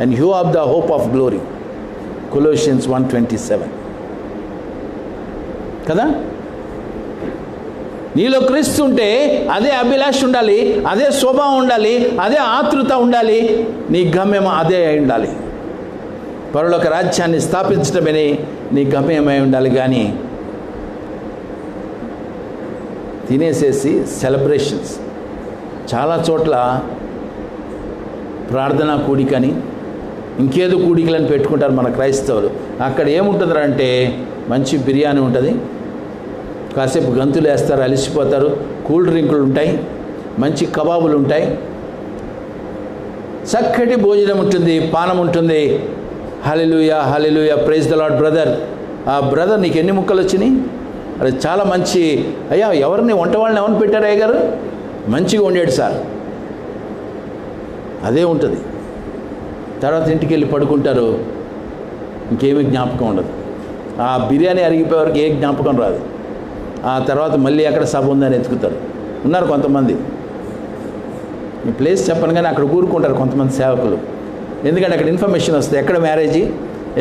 and you are the hope of glory. Colossians 1:27 కదా. నీలో క్రీస్తు ఉంటే అదే అభిలాష ఉండాలి, అదే స్వభావం ఉండాలి, అదే ఆతృత ఉండాలి, నీ గమ్యం అదే అయి ఉండాలి. పరలోక రాజ్యాన్ని స్థాపించడమే నీ గమ్యమై ఉండాలి. కానీ తినేసేసి సెలబ్రేషన్స్, చాలా చోట్ల ప్రార్థనా కూడికని ఇంకేదో కూడికలని పెట్టుకుంటారు మన క్రైస్తవులు. అక్కడ ఏముంటుందిరా అంటే మంచి బిర్యానీ ఉంటుంది, కాసేపు గంతులు వేస్తారు, అలిసిపోతారు, కూల్ డ్రింకులు ఉంటాయి, మంచి కబాబులు ఉంటాయి, చక్కటి భోజనం ఉంటుంది, పానం ఉంటుంది. హల్లెలూయా, హల్లెలూయా, ప్రైజ్ ద లార్డ్ బ్రదర్. ఆ బ్రదర్ నీకు ఎన్ని ముక్కలు వచ్చినాయి? అది చాలా మంచి, అయ్యా ఎవరిని వంట వాళ్ళని ఎవరిని పెట్టారు అయ్య గారు? మంచిగా వండాడు సార్. అదే ఉంటుంది. తర్వాత ఇంటికి వెళ్ళి పడుకుంటారు, ఇంకేమీ జ్ఞాపకం ఉండదు. ఆ బిర్యానీ అరిగిపోయేవారికి ఏ జ్ఞాపకం రాదు. ఆ తర్వాత మళ్ళీ ఎక్కడ సభ ఉందని ఎత్తుకుతారు. ఉన్నారు కొంతమంది, ఈ ప్లేస్ చెప్పను కానీ అక్కడ కూరుకుంటారు కొంతమంది సేవకులు. ఎందుకంటే అక్కడ ఇన్ఫర్మేషన్ వస్తుంది, ఎక్కడ మ్యారేజీ,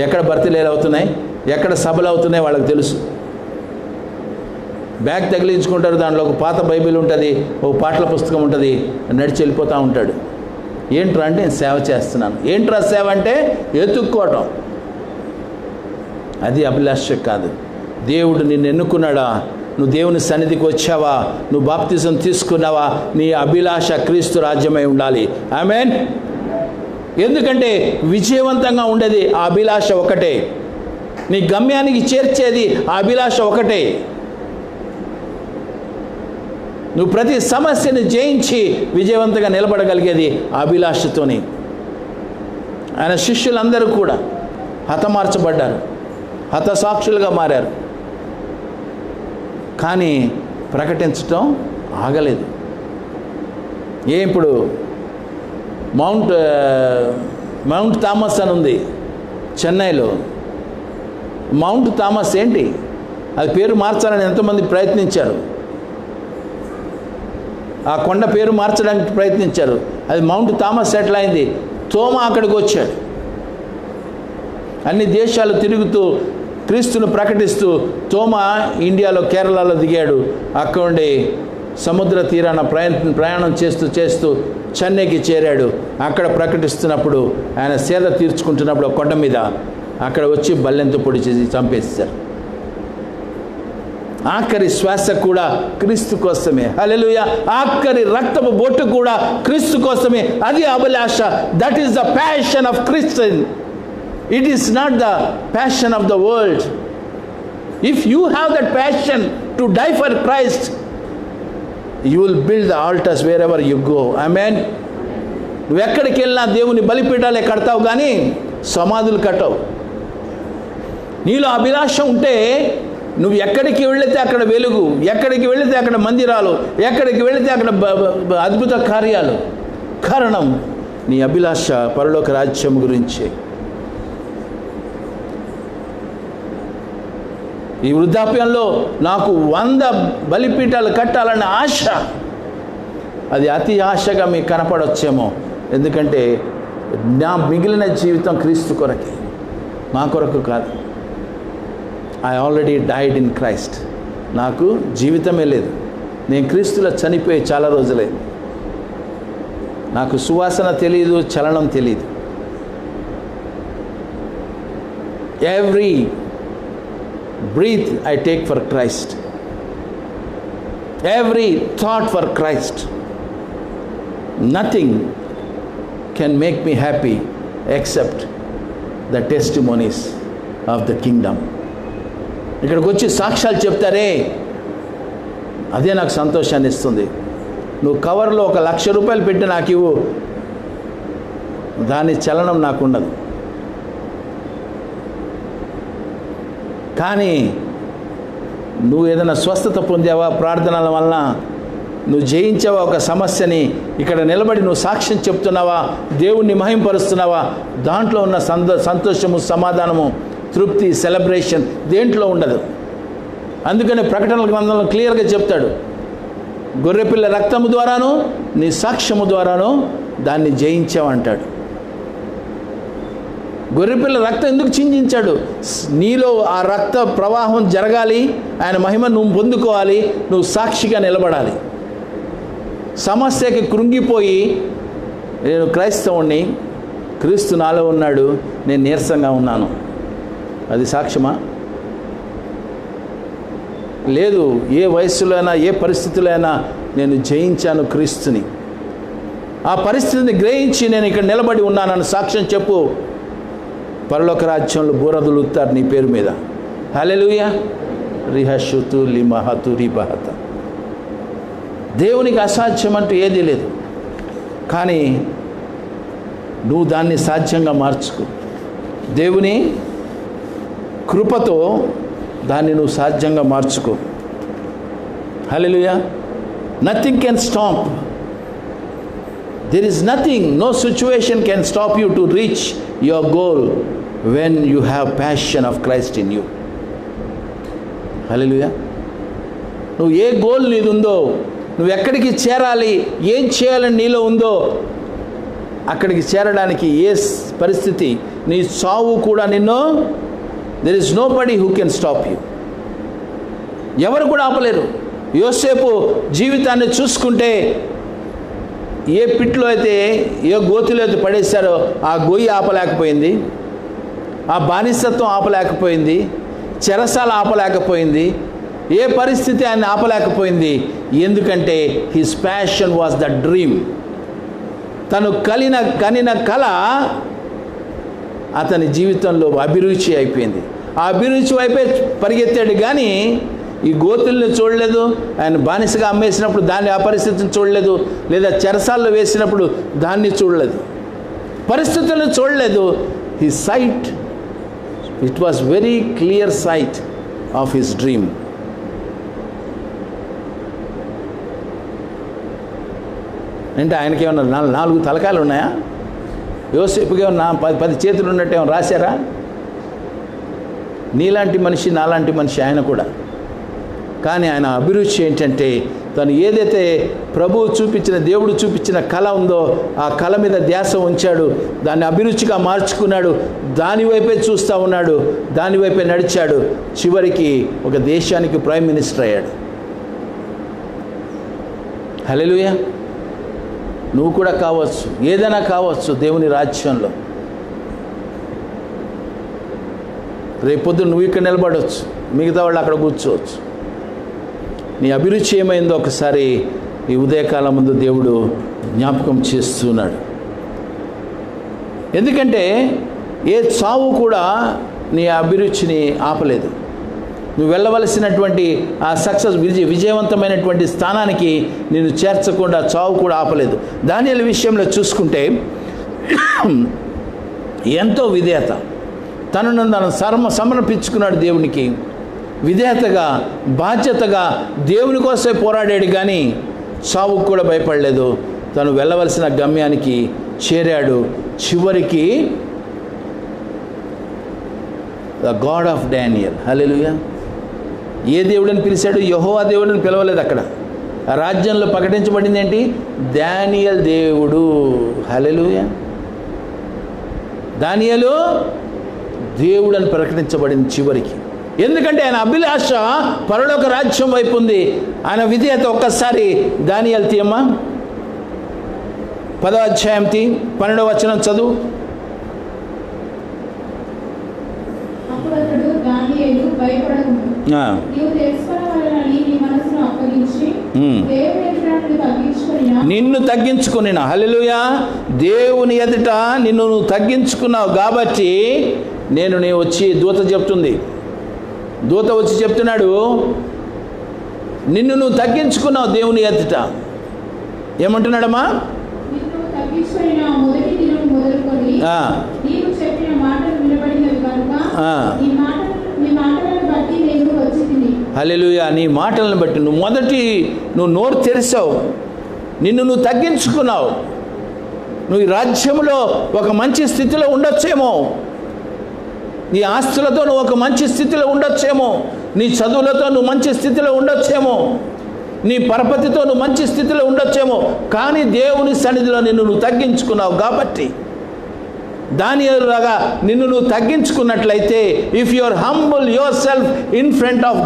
ఎక్కడ బర్త్డేలు అవుతున్నాయి, ఎక్కడ సభలు అవుతున్నాయి వాళ్ళకి తెలుసు. బ్యాగ్ తగిలించుకుంటారు, దాంట్లో ఒక పాత బైబిల్ ఉంటుంది, ఒక పాటల పుస్తకం ఉంటుంది, నడిచి వెళ్ళిపోతూ ఉంటాడు. ఏంట్రా అంటే నేను సేవ చేస్తున్నాను. ఏంట్రా సేవ అంటే ఎత్తుక్కోవటం. అది అభిలాష కాదు. దేవుడు నిన్ను ఎన్నుకున్నాడా? నువ్వు దేవుని సన్నిధికి వచ్చావా? నువ్వు బాప్తిజం తీసుకున్నావా? నీ అభిలాష క్రీస్తు రాజ్యమై ఉండాలి. ఆమేన్. ఎందుకంటే విజయవంతంగా ఉండేది ఆ అభిలాష ఒకటే. నీ గమ్యానికి చేర్చేది ఆ అభిలాష ఒకటే. నువ్వు ప్రతి సమస్యను జయించి విజయవంతంగా నిలబడగలిగేది ఆ అభిలాషతోనే. ఆయన శిష్యులందరూ కూడా హతమార్చబడ్డారు, హతసాక్షులుగా మారారు. కానీ ప్రకటించటం ఆగలేదు. ఇప్పుడు మౌంట్ థామస్ అని ఉంది చెన్నైలో. మౌంట్ థామస్ ఏంటి? అది పేరు మార్చాలని ఎంతోమంది ప్రయత్నించారు. ఆ కొండ పేరు మార్చడానికి ప్రయత్నించారు. అది మౌంట్ థామస్ ఎట్లా అయింది? తోమా అక్కడికి వచ్చాడు. అన్ని దేశాలు తిరుగుతూ క్రీస్తును ప్రకటిస్తూ తోమా ఇండియాలో కేరళలో దిగాడు. అక్కడ ఉండి సముద్ర తీరాన ప్రయాణం చేస్తూ చెన్నైకి చేరాడు. అక్కడ ప్రకటిస్తున్నప్పుడు ఆయన సేద తీర్చుకుంటున్నప్పుడు కొండ మీద అక్కడ వచ్చి బల్లెంతో పొడి చేసి చంపేశారు. ఆఖరి శ్వాస కూడా క్రీస్తు కోసమే. హల్లెలూయా. ఆఖరి రక్తపు బొట్టు కూడా క్రీస్తు కోసమే. అది అభిలాష. That is the passion of Christian. It is not the passion of the world. If you have that passion to die for Christ, you will build the altars wherever you go. Amen. నువ్వు ఎక్కడికి వెళ్ళినా దేవుని బలిపీఠాలే కడతావు కానీ సమాధులు కట్టవు. నీలో అభిలాష ఉంటే నువ్వు ఎక్కడికి వెళితే అక్కడ వెలుగు, ఎక్కడికి వెళితే అక్కడ మందిరాలు, ఎక్కడికి వెళితే అక్కడ అద్భుత కార్యాలు. కారణం నీ అభిలాష పరలోక రాజ్యం గురించి. ఈ వృద్ధాప్యంలో నాకు 100 బలిపీఠాలు కట్టాలన్న ఆశ, అది అతి ఆశగా మీకు కనపడొచ్చేమో. ఎందుకంటే నా మిగిలిన జీవితం క్రీస్తు కొరకే, మా కొరకు కాదు. I already died in Christ. నాకు జీవితమే లేదు. నేను క్రీస్తులో చనిపోయి చాలా రోజులైంది. నాకు సువాసన తెలియదు, చలనం తెలియదు. Every breath I take for Christ. Every thought for Christ. Nothing can make me happy except the testimonies of the kingdom. ఇక్కడికి వచ్చి సాక్ష్యాలు చెప్తారే, అదే నాకు సంతోషాన్ని ఇస్తుంది. నువ్వు కవర్లో 1,00,000 రూపాయలు పెట్టి నాకు ఇవ్వు, దాని చలనం నాకు ఉండదు. కానీ నువ్వు ఏదైనా స్వస్థత పొందావా ప్రార్థనల వలన, నువ్వు జయించావా ఒక సమస్యని, ఇక్కడ నిలబడి నువ్వు సాక్ష్యం చెప్తున్నావా, దేవుణ్ణి మహింపరుస్తున్నావా, దాంట్లో ఉన్న సంతోషము, సమాధానము, తృప్తి, సెలబ్రేషన్ దేంట్లో ఉండదు. అందుకని ప్రకటనల గ్రంథంలో క్లియర్గా చెప్తాడు, గొర్రెపిల్ల రక్తము ద్వారాను నీ సాక్ష్యము ద్వారాను దాన్ని జయించావంటాడు. గొర్రెపిల్ల రక్తం ఎందుకు చిందించాడు? నీలో ఆ రక్త ప్రవాహం జరగాలి, ఆయన మహిమ నువ్వు పొందుకోవాలి, నువ్వు సాక్షిగా నిలబడాలి. సమస్యకి కృంగిపోయి నేను క్రైస్తవుణ్ణి, క్రీస్తు నాలో ఉన్నాడు, నేను నీరసంగా ఉన్నాను, అది సాక్ష్యమా? లేదు. ఏ వయస్సులో అయినా, ఏ పరిస్థితుల్లో అయినా నేను జయించాను క్రీస్తుని, ఆ పరిస్థితిని గ్రహించి నేను ఇక్కడ నిలబడి ఉన్నానని సాక్ష్యం చెప్పు. పరలోక రాజ్యంలో బూరదులుతారు నీ పేరు మీద. హల్లెలూయా. రిహషుతు లిమహతు రిబహత. దేవునికి అసాధ్యం అంటూ ఏదీ లేదు. కానీ నువ్వు దాన్ని సాధ్యంగా మార్చుకో. దేవుని కృపతో దాన్ని నువ్వు సాధ్యంగా మార్చుకో. Hallelujah. Nothing can stop. There is nothing, no situation can stop you to reach your goal when you have passion of Christ in you. Hallelujah. నువ్వు ఏ గోల్ నీది ఉందో, నువ్వు ఎక్కడికి చేరాలి, ఏం చేయాలని నీలో ఉందో అక్కడికి చేరడానికి ఏ పరిస్థితి, నీ చావు కూడా నిన్ను, there is nobody who can stop you. ఎవరు కూడా ఆపలేరు. యోసేపు జీవితాన్ని చూసుకుంటే ఏ పిట్లో అయితే, ఏ గోతిలో అయితే పడేశారో ఆ గొయ్యి ఆపలేకపోయింది, ఆ బానిసత్వం ఆపలేకపోయింది, చెరసాల ఆపలేకపోయింది, ఏ పరిస్థితి ఆయన ఆపలేకపోయింది. ఎందుకంటే his passion was the dream. తను కనిన కళ అతని జీవితంలో అభిరుచి అయిపోయింది. ఆ అభిరుచి వైపే పరిగెత్తాడు. కానీ ఈ గోతుల్ని చూడలేదు, ఆయన బానిసగా అమ్మేసినప్పుడు దాన్ని, ఆ పరిస్థితిని చూడలేదు, లేదా చెరసాల్లో వేసినప్పుడు దాన్ని చూడలేదు, పరిస్థితులను చూడలేదు. He sight, it was very clear sight of his dream. అంటే ఆయనకి ఏమన్నా 4 తలకాయలు ఉన్నాయా? యోసేపుకి ఏమన్నా 10 చేతులు ఉన్నట్టు ఏమన్నా రాశారా? నీలాంటి మనిషి, నాలాంటి మనిషి ఆయన కూడా. కానీ ఆయన అభిరుచి ఏంటంటే, తను ఏదైతే ప్రభువు చూపించిన, దేవుడు చూపించిన కళ ఉందో ఆ కళ మీద ధ్యాస ఉంచాడు, దాన్ని అభిరుచిగా మార్చుకున్నాడు, దానివైపే చూస్తూ ఉన్నాడు, దానివైపే నడిచాడు. చివరికి ఒక దేశానికి ప్రైమ్ మినిస్టర్ అయ్యాడు. హల్లెలూయా. నువ్వు కూడా కావచ్చు, ఏదైనా కావచ్చు దేవుని రాజ్యంలో. రేపొద్దు నువ్వు ఇక్కడ నిలబడవచ్చు, మిగతా వాళ్ళు అక్కడ కూర్చోవచ్చు. నీ అభిరుచి ఏమైందో ఒకసారి ఈ ఉదయకాలం ముందు దేవుడు జ్ఞాపకం చేస్తున్నాడు. ఎందుకంటే ఏ చావు కూడా నీ అభిరుచిని ఆపలేదు. నువ్వు వెళ్ళవలసినటువంటి ఆ సక్సెస్, విజయవంతమైనటువంటి స్థానానికి నేను చేర్చకుండా చావు కూడా ఆపలేదు. దానియేలు విషయంలో చూసుకుంటే ఎంతో విధేయత, తనను సమర్పించుకున్నాడు దేవునికి. విధేయతగా, బాధ్యతగా దేవుని కోసమే పోరాడాడు. కానీ చావుకు కూడా భయపడలేదు. తను వెళ్ళవలసిన గమ్యానికి చేరాడు. చివరికి ద గాడ్ ఆఫ్ డానియల్. హల్లెలూయా. ఏ దేవుడని పిలిచాడు? యెహోవా దేవుడని పిలవలేదు. అక్కడ ఆ రాజ్యంలో ప్రకటించబడింది ఏంటి? దానియేలు దేవుడు. హల్లెలూయా. దానియేలు దేవుడని ప్రకటించబడింది చివరికి. ఎందుకంటే ఆయన అభిలాష పరలోక రాజ్యం వైపు ఉంది. ఆయన విధేయత ఒక్కసారి దానియేలు తీయమ్మా, 10వ అధ్యాయం 12వ వచనం చదువు. నిన్ను తగ్గించుకుని, హల్లెలూయా, దేవుని ఎదుట నిన్ను నువ్వు తగ్గించుకున్నావు కాబట్టి నేను నీ వచ్చి, దూత చెప్తుంది, దూత వచ్చి చెప్తున్నాడు, నిన్ను నువ్వు తగ్గించుకున్నావు దేవుని ఎదుట. ఏమంటున్నాడమ్మా? హల్లెలూయా. నీ మాటలను బట్టి నువ్వు నోరు తెరిచావు, నిన్ను నువ్వు తగ్గించుకున్నావు. నువ్వు ఈ రాజ్యంలో ఒక మంచి స్థితిలో ఉండొచ్చేమో, నీ ఆస్తులతో నువ్వు ఒక మంచి స్థితిలో ఉండొచ్చేమో, నీ చదువులతో నువ్వు మంచి స్థితిలో ఉండొచ్చేమో, నీ పరపతితో నువ్వు మంచి స్థితిలో ఉండొచ్చేమో, కానీ దేవుని సన్నిధిలో నిన్ను నువ్వు తగ్గించుకున్నావు. కాబట్టి దానియేలులాగా నిన్ను నువ్వు తగ్గించుకున్నట్లయితే, if you are humble your self in front of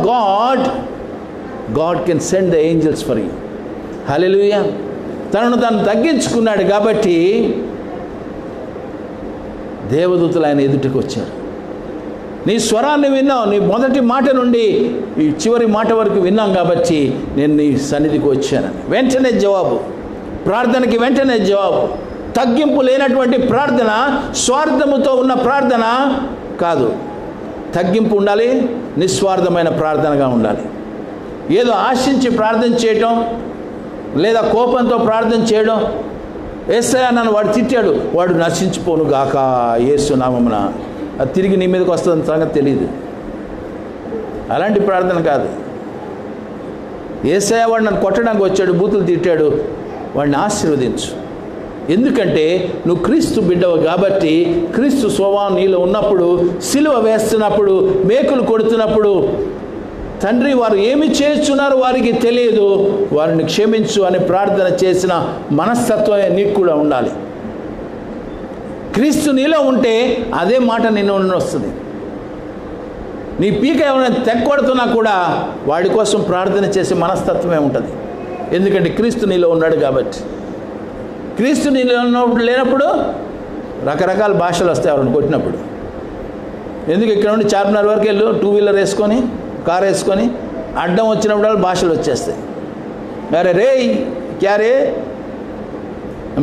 God can send the angels for you. Hallelujah. తనను తాను తగ్గించుకున్నాడు కాబట్టి దేవదూతలు ఆయన ఎదుటికి వచ్చారు. నీ స్వరాన్ని విన్నావు, నీ మొదటి మాట నుండి ఈ చివరి మాట వరకు విన్నాం కాబట్టి నేను నీ సన్నిధికి వచ్చానని. వెంటనే జవాబు, ప్రార్థనకి వెంటనే జవాబు. తగ్గింపు లేనటువంటి ప్రార్థన స్వార్థముతో ఉన్న ప్రార్థన కాదు. తగ్గింపు ఉండాలి, నిస్వార్థమైన ప్రార్థనగా ఉండాలి. ఏదో ఆశించి ప్రార్థన చేయటం లేదా కోపంతో ప్రార్థన చేయడం, యేసయ్యా నన్ను వాడు తిట్టాడు, వాడు నశించిపోను గాక యేసు నామమున, అది తిరిగి నీ మీదకి వస్తుంది సంగతి తెలియదు. అలాంటి ప్రార్థన కాదు. యేసయ్యా వాడు నన్ను కొట్టడానికి వచ్చాడు, బూతులు తిట్టాడు, వాడిని ఆశీర్వదించు. ఎందుకంటే నువ్వు క్రీస్తు బిడ్డవు కాబట్టి, క్రీస్తు స్వభావం నీలో ఉన్నప్పుడు, సిలువ వేస్తున్నప్పుడు, మేకులు కొడుతున్నప్పుడు, తండ్రి వారు ఏమి చేస్తున్నారో వారికి తెలియదు, వారిని క్షమించు అని ప్రార్థన చేసిన మనస్తత్వమే నీకు కూడా ఉండాలి. క్రీస్తు నీలో ఉంటే అదే మాట నిన్ను వస్తుంది. నీ పీక ఎవరైనా తెగొడుతున్నా కూడా వాడి కోసం ప్రార్థన చేసే మనస్తత్వమే ఉంటుంది. ఎందుకంటే క్రీస్తు నీలో ఉన్నాడు కాబట్టి. క్రీస్తు నీలో లేనప్పుడు రకరకాల భాషలు వస్తాయి ఎవరిని కొట్టినప్పుడు. ఎందుకు ఇక్కడ నుండి చార్మినార్ వరకు వెళ్ళు, 2 వీలర్ వేసుకొని, కారు వేసుకొని, అడ్డం వచ్చినప్పుడు భాషలు వచ్చేస్తాయి. అరే రే క్యారే,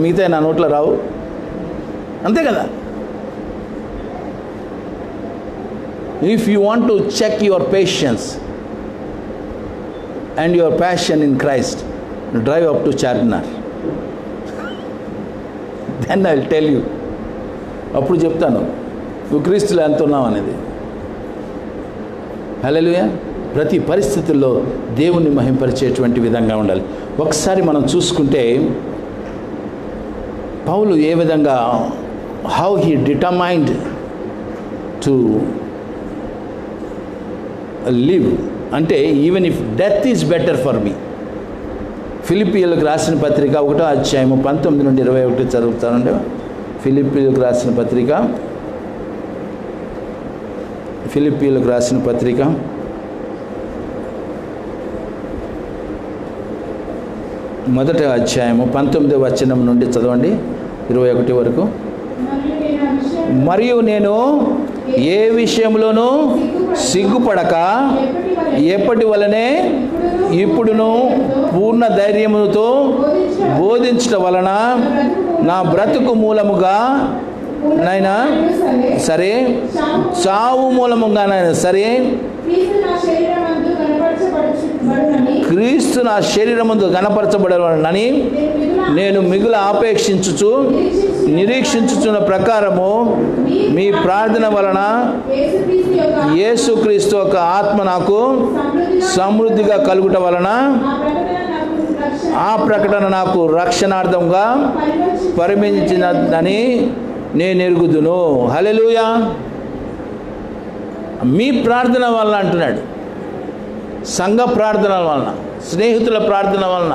మిగతా నా నోట్లో రావు, అంతే కదా. If you want to check your patience and your passion in Christ, drive up to Charminar, then I will tell you. అప్పుడు చెప్తాను నువ్వు క్రీస్తులో ఎంత ఉన్నావు అనేది. హల్లెలూయా. ప్రతి పరిస్థితుల్లో దేవుణ్ణి మహింపరిచేటువంటి విధంగా ఉండాలి. ఒకసారి మనం చూసుకుంటే పౌలు ఏ విధంగా, how he determined to live అంటే, even if death is better for me. ఫిలిప్పీయులకు రాసిన పత్రిక 1వ అధ్యాయము 19 నుండి 21 చదువుతానండి. ఫిలిప్పీయులకు రాసిన పత్రిక, ఫిలిప్పీయులకు రాసిన పత్రిక 1వ అధ్యాయము 19వ వచనం నుండి చదవండి 21 వరకు. మరియు నేను ఏ విషయంలోనూ సిగ్గుపడక ఎప్పటి వలనే ఇప్పుడును పూర్ణ ధైర్యముతో బోధించటం వలన నా బ్రతుకు మూలముగా నైనా సరే, చావు మూలముగానైనా సరే, క్రీస్తు నా శరీరమందు గణపరచబడనని నేను మిగులు ఆపేక్షించుచు నిరీక్షించుచున్న ప్రకారము మీ ప్రార్థన వలన యేసుక్రీస్తు యొక్క ఆత్మ నాకు సమృద్ధిగా కలుగుట వలన ఆ ప్రకటన నాకు రక్షణార్థంగా పరిమించినదని నేను ఎరుగుదును. హల్లెలూయా. మీ ప్రార్థన వలన అంటున్నాడు, సంఘ ప్రార్థనల వలన, స్నేహితుల ప్రార్థన వలన,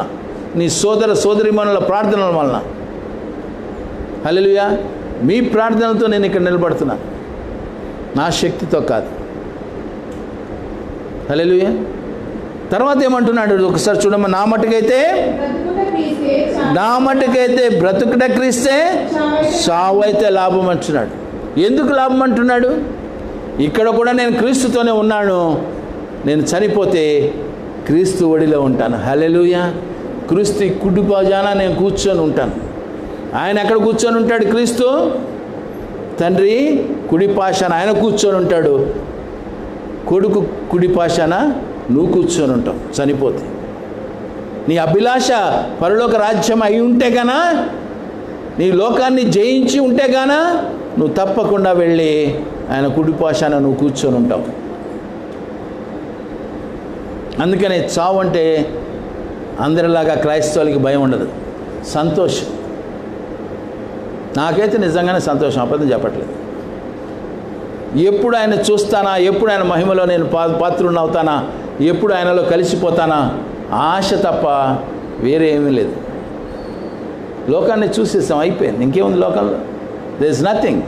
నీ సోదర సోదరీమణుల ప్రార్థనల వలన. హల్లెలూయా. మీ ప్రార్థనలతో నేను ఇక్కడ నిలబడుతున్నా, నా శక్తితో కాదు. హల్లెలూయా. తర్వాత ఏమంటున్నాడు ఒకసారి చూడమ్మా. నా మట్టుకైతే బ్రతుకుట క్రీస్తే, చావు అయితే లాభం అంటున్నాడు. ఎందుకు లాభం అంటున్నాడు? ఇక్కడ కూడా నేను క్రీస్తుతోనే ఉన్నాను, నేను చనిపోతే క్రీస్తు ఒడిలో ఉంటాను. హల్లెలూయా. క్రీస్తు కుడి భాజాన నేను కూర్చొని ఉంటాను. ఆయన ఎక్కడ కూర్చొని ఉంటాడు? క్రీస్తు తండ్రి కుడి పాశాన ఆయన కూర్చొని ఉంటాడు. కొడుకు కుడి పాశాన నువ్వు కూర్చొని ఉంటావు చనిపోతే. నీ అభిలాష పరలోక రాజ్యం అయి ఉంటే గానా, నీ లోకాన్ని జయించి ఉంటే గానా, నువ్వు తప్పకుండా వెళ్ళి ఆయన కుడి పాశాన నువ్వు కూర్చొని ఉంటావు. అందుకనే చావు అంటే అందరిలాగా క్రైస్తవులకి భయం ఉండదు, సంతోషం. నాకైతే నిజంగానే సంతోషం, అబద్ధం చెప్పట్లేదు. ఎప్పుడు ఆయన చూస్తానా, ఎప్పుడు ఆయన మహిమలో నేను పాత్రుడిని అవుతానా, ఎప్పుడు ఆయనలో కలిసిపోతానా, ఆశ తప్ప వేరే ఏమీ లేదు. లోకాన్ని చూసేసాం, అయిపోయింది, ఇంకేముంది లోకంలో, దేర్ ఇస్ నథింగ్.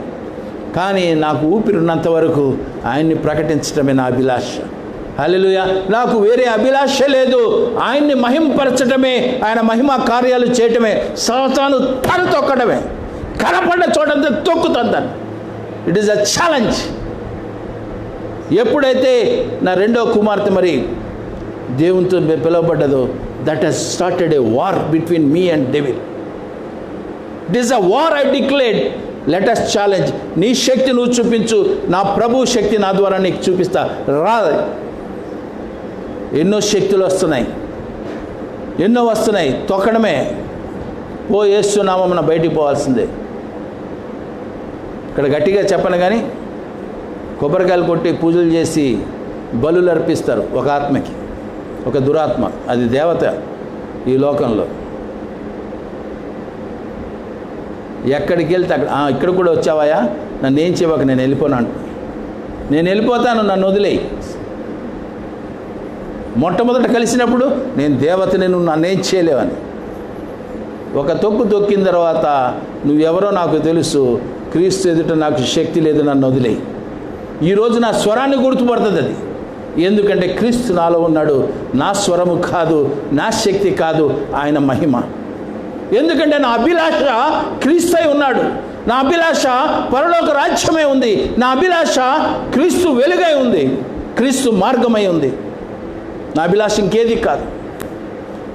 కానీ నాకు ఊపిరి ఉన్నంత వరకు ఆయన్ని ప్రకటించడమే నా అభిలాష. హల్లెలూయా. నాకు వేరే అభిలాష లేదు, ఆయన్ని మహిమపరచడమే, ఆయన మహిమ కార్యాలు చేయటమే, సాతాను తల తొక్కడమే, కనపడ్డ చోటంతా తొక్కుతాను దాన్ని. It is a challenge. ఎప్పుడైతే నా రెండో కుమార్తె మరి దేవునితో పిలువబడ్డదో, that he's started a war between me and devil. It is a war I declared. Let us challenge. నీ శక్తి నువ్వు చూపించు, నా ప్రభు శక్తి నా ద్వారా నీకు చూపిస్తా. ఎన్నో శక్తులు వస్తున్నాయి, ఎన్నో వస్తున్నాయి, తొక్కడమే. ఓ యేసు నామమున బయటికి పోవాల్సిందే. ఇక్కడ గట్టిగా చెప్పను కానీ కొబ్బరికాయలు కొట్టి పూజలు చేసి బలులు అర్పిస్తారు ఒక ఆత్మకి, ఒక దురాత్మ, అది దేవత ఈ లోకంలో. ఎక్కడికి వెళ్తే అక్కడ, ఇక్కడ కూడా వచ్చావాయా, నన్ను ఏం చేయవాక, నేను వెళ్ళిపోనాను, నేను వెళ్ళిపోతాను, నన్ను వదిలేయి. మొట్టమొదట కలిసినప్పుడు నేను దేవతని, నువ్వు నన్నేం చేయలేవని. ఒక తొక్కు తొక్కిన తర్వాత నువ్వెవరో నాకు తెలుసు, క్రీస్తు ఎదుట నాకు శక్తి లేదు, నన్ను వదిలేయి. ఈరోజు నా స్వరాన్ని గుర్తుపడుతుంది అది. ఎందుకంటే క్రీస్తు నాలో ఉన్నాడు. నా స్వరము కాదు, నా శక్తి కాదు, ఆయన మహిమ. ఎందుకంటే నా అభిలాష క్రీస్తై ఉన్నాడు, నా అభిలాష పరలోక రాజ్యమై ఉంది, నా అభిలాష క్రీస్తు వెలుగై ఉంది, క్రీస్తు మార్గమై ఉంది. నా అభిలాష ఇంకేది కాదు.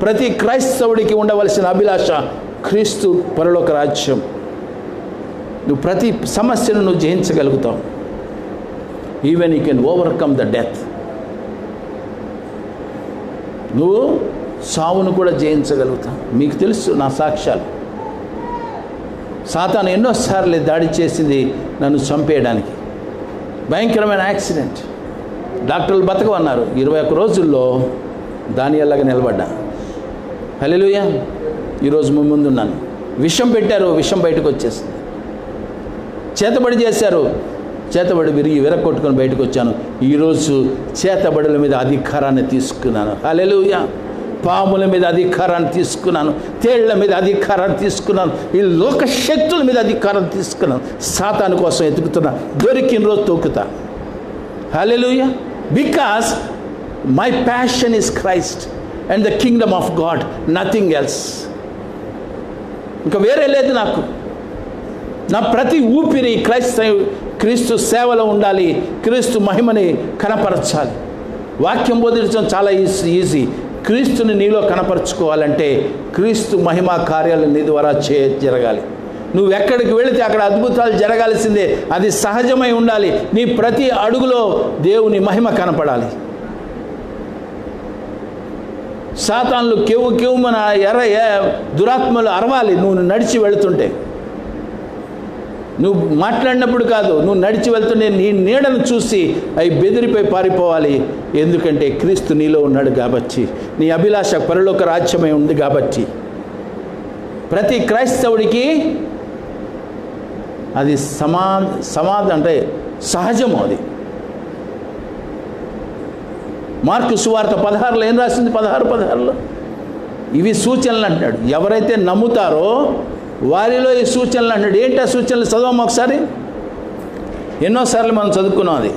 ప్రతి క్రైస్తవుడికి ఉండవలసిన అభిలాష క్రీస్తు, పరలోక రాజ్యం. నువ్వు ప్రతి సమస్యను నువ్వు జయించగలుగుతావు. Even you can overcome the death. నువ్వు సావును కూడా జయించగలుగుతావు. మీకు తెలుసు నా సాక్ష్యాలు. సాతాను ఎన్నోసార్లు దాడి చేసింది నన్ను చంపేయడానికి. భయంకరమైన యాక్సిడెంట్, డాక్టర్లు బతకమన్నారు. 21 రోజుల్లో దానియేలులాగా నిలబడ్డా. హల్లెలూయా. ఈరోజు మీ ముందున్నాను. విషం పెట్టారు, విషం బయటకు వచ్చేసింది. చేతబడి చేశారు, చేతబడి విరగొట్టుకొని బయటకు వచ్చాను. ఈరోజు చేతబడుల మీద అధికారాన్ని తీసుకున్నాను. హల్లెలూయా. పాముల మీద అధికారాన్ని తీసుకున్నాను, తేళ్ల మీద అధికారాన్ని తీసుకున్నాను, ఈ లోక శక్తుల మీద అధికారం తీసుకున్నాను. సాతాను కోసం ఎతుకుతున్నా, దొరికిన రోజు తొక్కుతా. Hallelujah. Because my passion is Christ and the kingdom of God, nothing else. ఇంకా వేరే లేదు నాకు. నా ప్రతి ఊపిరి క్రీస్తు సేవలో ఉండాలి, క్రీస్తు మహిమని కనపరచాలి. వాక్యం బోధించడం చాలా ఈజీ. క్రీస్తుని నీలో కనపరుచుకోవాలంటే క్రీస్తు మహిమా కార్యాలు నీ ద్వారా జరగాలి. నువ్వు ఎక్కడికి వెళితే అక్కడ అద్భుతాలు జరగాల్సిందే. అది సహజమై ఉండాలి. నీ ప్రతి అడుగులో దేవుని మహిమ కనపడాలి. సాతాన్లు కెవ్వు కెవ్వుమన దురాత్మలు అరవాలి నువ్వు నడిచి వెళుతుంటే. నువ్వు మాట్లాడినప్పుడు కాదు, నువ్వు నడిచి వెళ్తుంటే నీ నీడను చూసి అవి బెదిరిపోయి పారిపోవాలి. ఎందుకంటే క్రీస్తు నీలో ఉన్నాడు కాబట్టి, నీ అభిలాష పరలోక రాజ్యమై ఉంది కాబట్టి. ప్రతి క్రైస్తవుడికి అది సమాధి అంటే సహజము. అది మార్కు సువార్త 16లో ఏం రాసింది? 16:16 ఇవి సూచనలు అంటున్నాడు. ఎవరైతే నమ్ముతారో వారిలో ఈ సూచనలు అంటాడు. ఏంటి ఆ సూచనలు? చదవము ఒకసారి. ఎన్నోసార్లు మనం చదువుకున్నాం అది.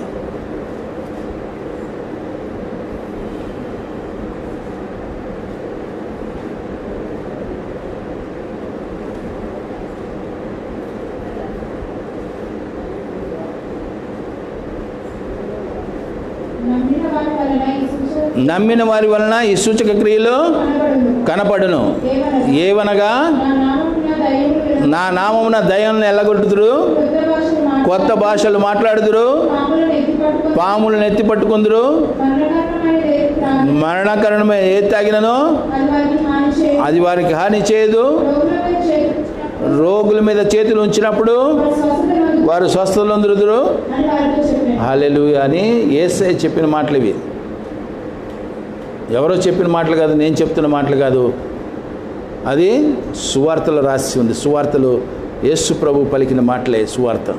నమ్మిన వారి వలన ఈ సూచక క్రియలు కనపడును. ఏవనగా నా నామమున దయ్యాలను ఎల్లగొట్టుదురు, కొత్త భాషలు మాట్లాడుదురు, పాములను ఎత్తి పట్టుకుందురు, మరణకరణమే ఏ తాగినను అది వారికి హాని చేయదు, రోగుల మీద చేతులు ఉంచినప్పుడు వారు స్వస్థతలొందుదురు. హల్లెలూయా అని యేసయ్య చెప్పిన మాటలు ఇవి. ఎవరో చెప్పిన మాటలు కాదు, నేను చెప్తున్న మాటలు కాదు, అది సువార్తలో రాసి ఉంది. సువార్తలు యేసు ప్రభు పలికిన మాటలే సువార్త.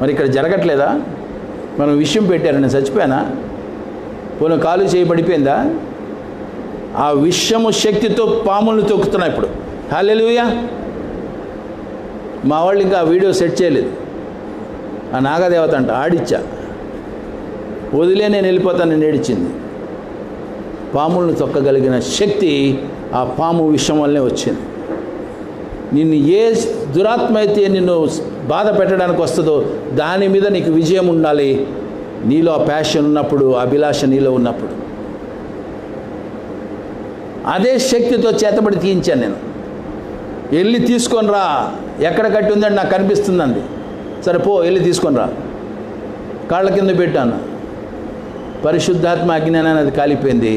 మరి ఇక్కడ జరగట్లేదా? మనం విషయం పెట్టారు, నేను చచ్చిపోయానా? పోనీ కాలు చేయబడిపోయిందా? ఆ విషము శక్తితో పాములను తొక్కుతున్నా ఇప్పుడు. హల్లెలూయా. మా వాళ్ళు ఇంకా ఆ వీడియో సెట్ చేయలేదు. ఆ నాగదేవత అంట ఆడిచ్చా, వదిలే నేను వెళ్ళిపోతాను, నేను ఏడిచింది. పాములను తొక్కగలిగిన శక్తి ఆ పాము విషం వల్లనే వచ్చింది. నిన్ను ఏ దురాత్మ అయితే నిన్ను బాధ పెట్టడానికి వస్తుందో దాని మీద నీకు విజయం ఉండాలి. నీలో ఆ ప్యాషన్ ఉన్నప్పుడు, అభిలాష నీలో ఉన్నప్పుడు. అదే శక్తితో చేతబడి తీయించాను నేను. వెళ్ళి తీసుకొని రా, ఎక్కడ కట్టి ఉందని నాకు కనిపిస్తుందండి. సరే పో, వెళ్ళి తీసుకొని రా. కాళ్ళ కింద పెట్టాను. పరిశుద్ధాత్మ అజ్ఞానాన్ని అది కాలిపోయింది.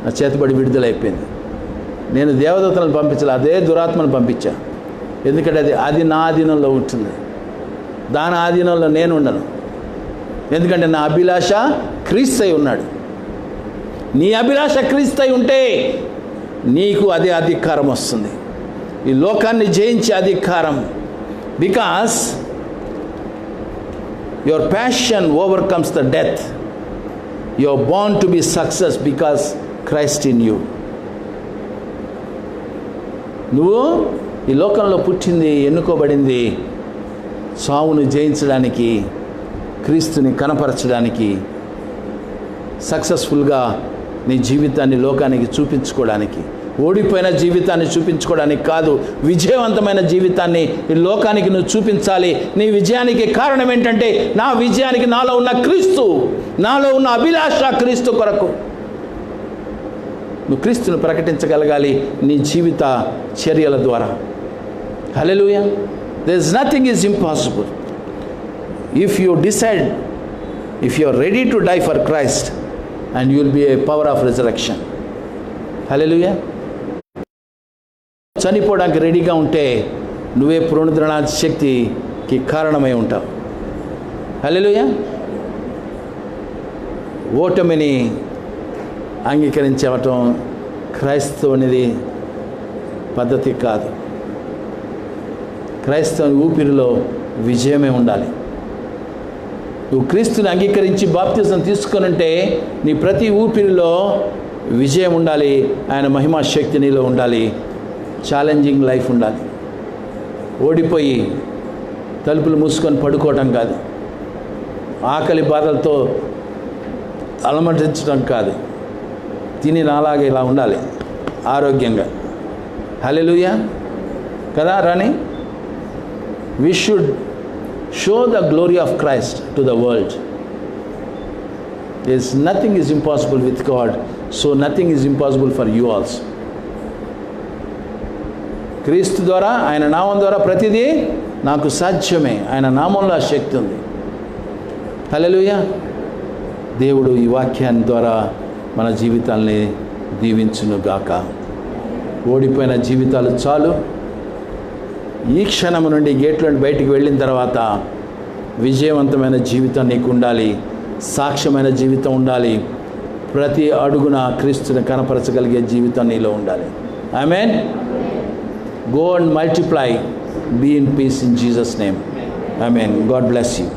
నా చేతబడి విడుదలైపోయింది. నేను దేవదూతలను పంపించాలి, అదే దురాత్మను పంపించా. ఎందుకంటే అది నా ఆధీనంలో ఉంటుంది. దాని ఆధీనంలో నేను ఉండను. ఎందుకంటే నా అభిలాష క్రీస్తై ఉన్నాడు. నీ అభిలాష క్రీస్తై ఉంటే నీకు అదే అధికారం వస్తుంది, ఈ లోకాన్ని జయించే అధికారం. Because your passion overcomes the death. You are born to be success because Christ in you. నువ్వు ఈ లోకంలో పుట్టింది, ఎన్నుకోబడింది సావును జయించడానికి, క్రీస్తుని కనపరచడానికి, సక్సెస్ఫుల్గా నీ జీవితాన్ని లోకానికి చూపించుకోవడానికి. ఓడిపోయిన జీవితాన్ని చూపించుకోవడానికి కాదు, విజయవంతమైన జీవితాన్ని ఈ లోకానికి నువ్వు చూపించాలి. నీ విజయానికి కారణం ఏంటంటే, నా విజయానికి నాలో ఉన్న క్రీస్తు, నాలో ఉన్న అభిలాష క్రీస్తు కొరకు. నువ్వు క్రీస్తును ప్రకటించగలగాలి నీ జీవిత చర్యల ద్వారా. Hallelujah. There is nothing is impossible if you decide, if you are ready to die for Christ and you will be a power of resurrection. Hallelujah. చనిపోవడానికి రెడీగా ఉంటే నువ్వే పునరుద్ధరణ శక్తికి కారణమై ఉంటావు. హల్లెలూయా. ఓటమిని అంగీకరించవటం క్రైస్తవునిది పద్ధతి కాదు. క్రైస్తవుని ఊపిరిలో విజయమే ఉండాలి. నువ్వు క్రీస్తుని అంగీకరించి బాప్తిజం తీసుకొనుంటే నీ ప్రతి ఊపిరిలో విజయం ఉండాలి. ఆయన మహిమా శక్తి నీలో ఉండాలి. ఛాలెంజింగ్ లైఫ్ ఉండాలి. ఓడిపోయి తలుపులు మూసుకొని పడుకోవటం కాదు, ఆకలి బాధలతో అలమటించడం కాదు, తిని నాలాగే ఇలా ఉండాలి ఆరోగ్యంగా. హల్లెలూయా కదా Rani. We should show the glory of Christ to the world. There is nothing is impossible with God, so nothing is impossible for you also. క్రీస్తు ద్వారా, ఆయన నామం ద్వారా ప్రతిదీ నాకు సాధ్యమే. ఆయన నామంలో ఆ శక్తి ఉంది. హల్లెలూయా. దేవుడు ఈ వాక్యాన్ని ద్వారా మన జీవితాల్ని దీవించును గాక. ఓడిపోయిన జీవితాలు చాలు. ఈ క్షణం నుండి గేట్ నుండి బయటికి వెళ్ళిన తర్వాత విజయవంతమైన జీవితం నీకు ఉండాలి. సాక్ష్యమైన జీవితం ఉండాలి. ప్రతి అడుగున క్రీస్తుని కనపరచగలిగే జీవితం నీలో ఉండాలి. Amen. Go and multiply, be in peace in Jesus name. Amen. God bless you.